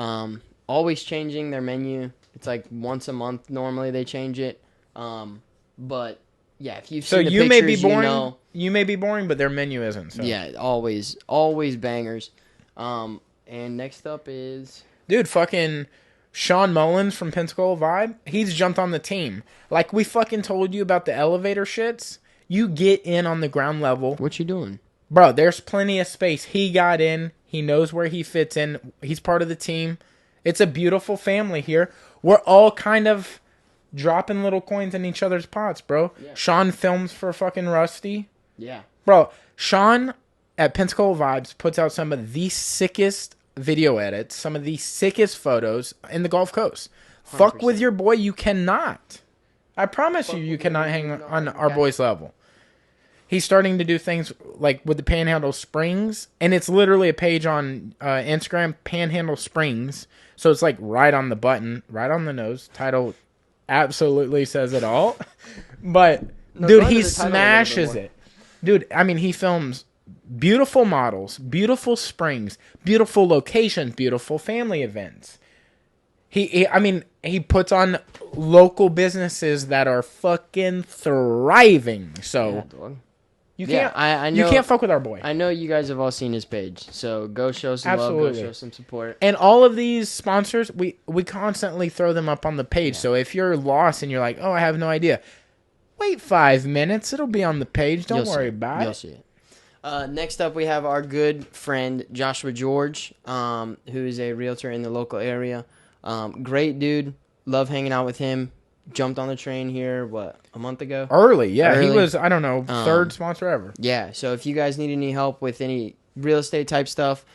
Always changing their menu. It's like once a month normally they change it. But yeah, if you've seen the pictures, may be boring. You may be boring, but their menu isn't. So. Yeah, always bangers. And next up is dude, fucking Sean Mullins from Pensacola Vibe. He's jumped on the team. Like we fucking told you about the elevator shits. You get in on the ground level. What you doing? Bro, there's plenty of space. He got in. He knows where he fits in. He's part of the team. It's a beautiful family here. We're all kind of dropping little coins in each other's pots, bro. Yeah. Sean films for fucking Rusty. Yeah. Bro, Sean at Pensacola Vibes puts out some of the sickest video edits, some of the sickest photos in the Gulf Coast. 100%. Fuck with your boy, you cannot. I promise you cannot hang on our boy's level. He's starting to do things like with the Panhandle Springs, and it's literally a page on Instagram, Panhandle Springs. So it's like right on the button, right on the nose. Title absolutely says it all. But, dude, he smashes it. Dude, I mean, he films beautiful models, beautiful springs, beautiful locations, beautiful family events. He puts on local businesses that are fucking thriving. So you can't. I know, you can't fuck with our boy. I know you guys have all seen his page, so go show some love, go show some support. And all of these sponsors, we constantly throw them up on the page. Yeah. So if you're lost and you're like, oh, I have no idea, wait 5 minutes. It'll be on the page. Don't worry about it. You'll see it. Next up, we have our good friend Joshua George, who is a realtor in the local area. Great dude. Love hanging out with him. Jumped on the train here, a month ago? Early. He was, I don't know, third sponsor ever. Yeah, so if you guys need any help with any real estate type stuff,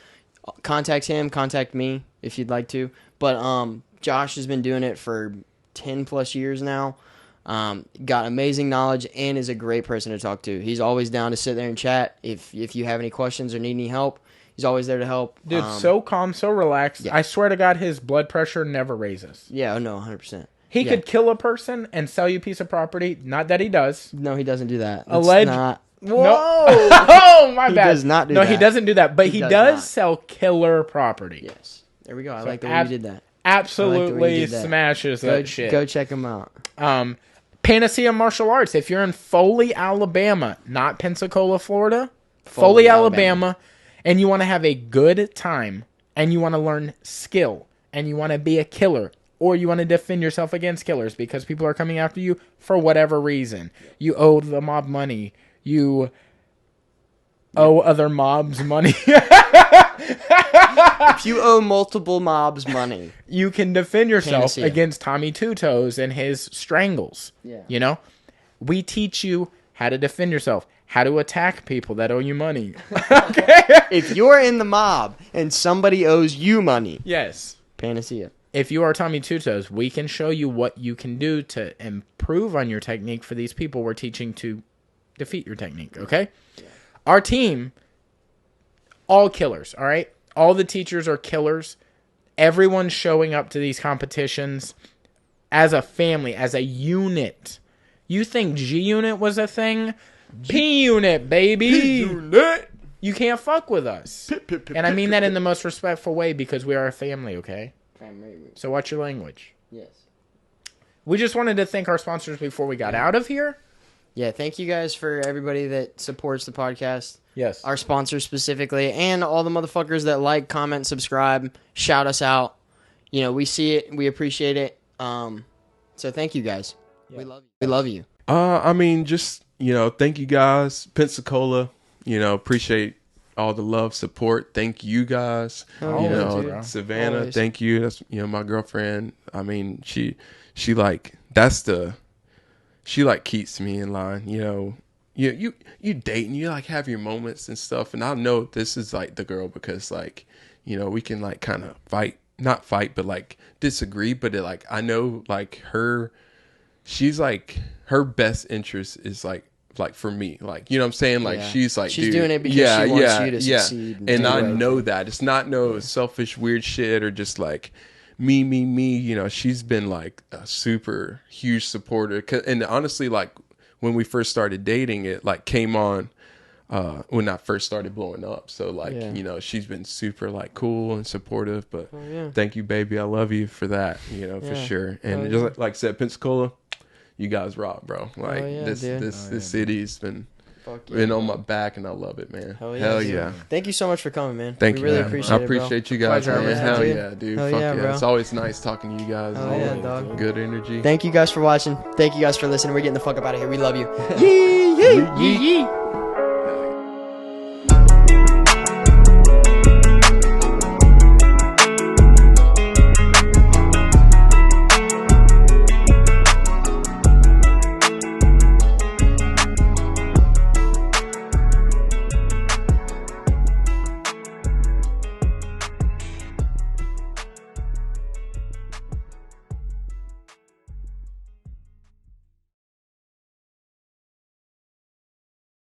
contact him, contact me if you'd like to. But Josh has been doing it for 10 plus years now. Got amazing knowledge and is a great person to talk to. He's always down to sit there and chat. If you have any questions or need any help, he's always there to help. Dude, so calm, so relaxed. Yeah. I swear to God, his blood pressure never raises. Yeah, no, 100%. He could kill a person and sell you a piece of property. Not that he does. No, he doesn't do that. Alleged. Whoa! No. Oh, my bad. He does not do that. No, he doesn't do that. But he does sell killer property. Yes. There we go. I like the way you did that. Absolutely smashes that shit. Go check him out. Panacea Martial Arts. If you're in Foley, Alabama, not Pensacola, Florida, Foley, Alabama, and you want to have a good time, and you want to learn skill, and you want to be a killer, or you want to defend yourself against killers because people are coming after you for whatever reason. You owe the mob money. You owe other mobs money. If you owe multiple mobs money, you can defend yourself against Tommy Two Toes and his strangles. Yeah. You know? We teach you how to defend yourself, how to attack people that owe you money. Okay? If you're in the mob and somebody owes you money. Yes. Panacea. If you are Tommy Two Toes, we can show you what you can do to improve on your technique for these people we're teaching to defeat your technique, okay? Yeah. Our team, all killers, all right? All the teachers are killers. Everyone's showing up to these competitions as a family, as a unit. You think G-Unit was a thing? P-Unit, baby! P-Unit! You can't fuck with us. And I mean that in the most respectful way because we are a family, okay? Family. So watch your language. Yes. We just wanted to thank our sponsors before we got out of here. Yeah, thank you guys for everybody that supports the podcast. Yes. Our sponsors specifically, and all the motherfuckers that like, comment, subscribe, shout us out. You know, we see it, we appreciate it. So thank you guys. Yeah. We love you. We love you. I mean, just, you know, thank you guys. Pensacola, you know, appreciate all the love, support. Thank you guys. Oh, you know, dude. Savannah, Always. thank you. That's, you know, my girlfriend. I mean, she like, she like keeps me in line, you know. You date and you like have your moments and stuff, and I know this is like the girl because like, you know, we can like kind of not fight, but like disagree, but it, like I know like she's like her best interest is like for me, like, you know what I'm saying, like she's like, she's dude, doing it because she wants you to succeed, and I know that it's not no selfish weird shit or just like me, you know. She's been like a super huge supporter, and honestly, like when we first started dating, it like came on when I first started blowing up. So like, you know, she's been super like cool and supportive, but thank you, baby. I love you for that, you know, for sure. And just like I said, Pensacola, you guys rock, bro. Like this city's been on my back, and I love it, man. Hell yeah. Thank you so much for coming, man. Thank you. Really appreciate it, I appreciate you guys, Pleasure, man. Hell dude. yeah, dude. Hell Fuck yeah, bro. It's always nice talking to you guys. Hell yeah, dog. Good energy. Thank you guys for watching. Thank you guys for listening. We're getting the fuck up out of here. We love you. Yee, yee, yee, yee.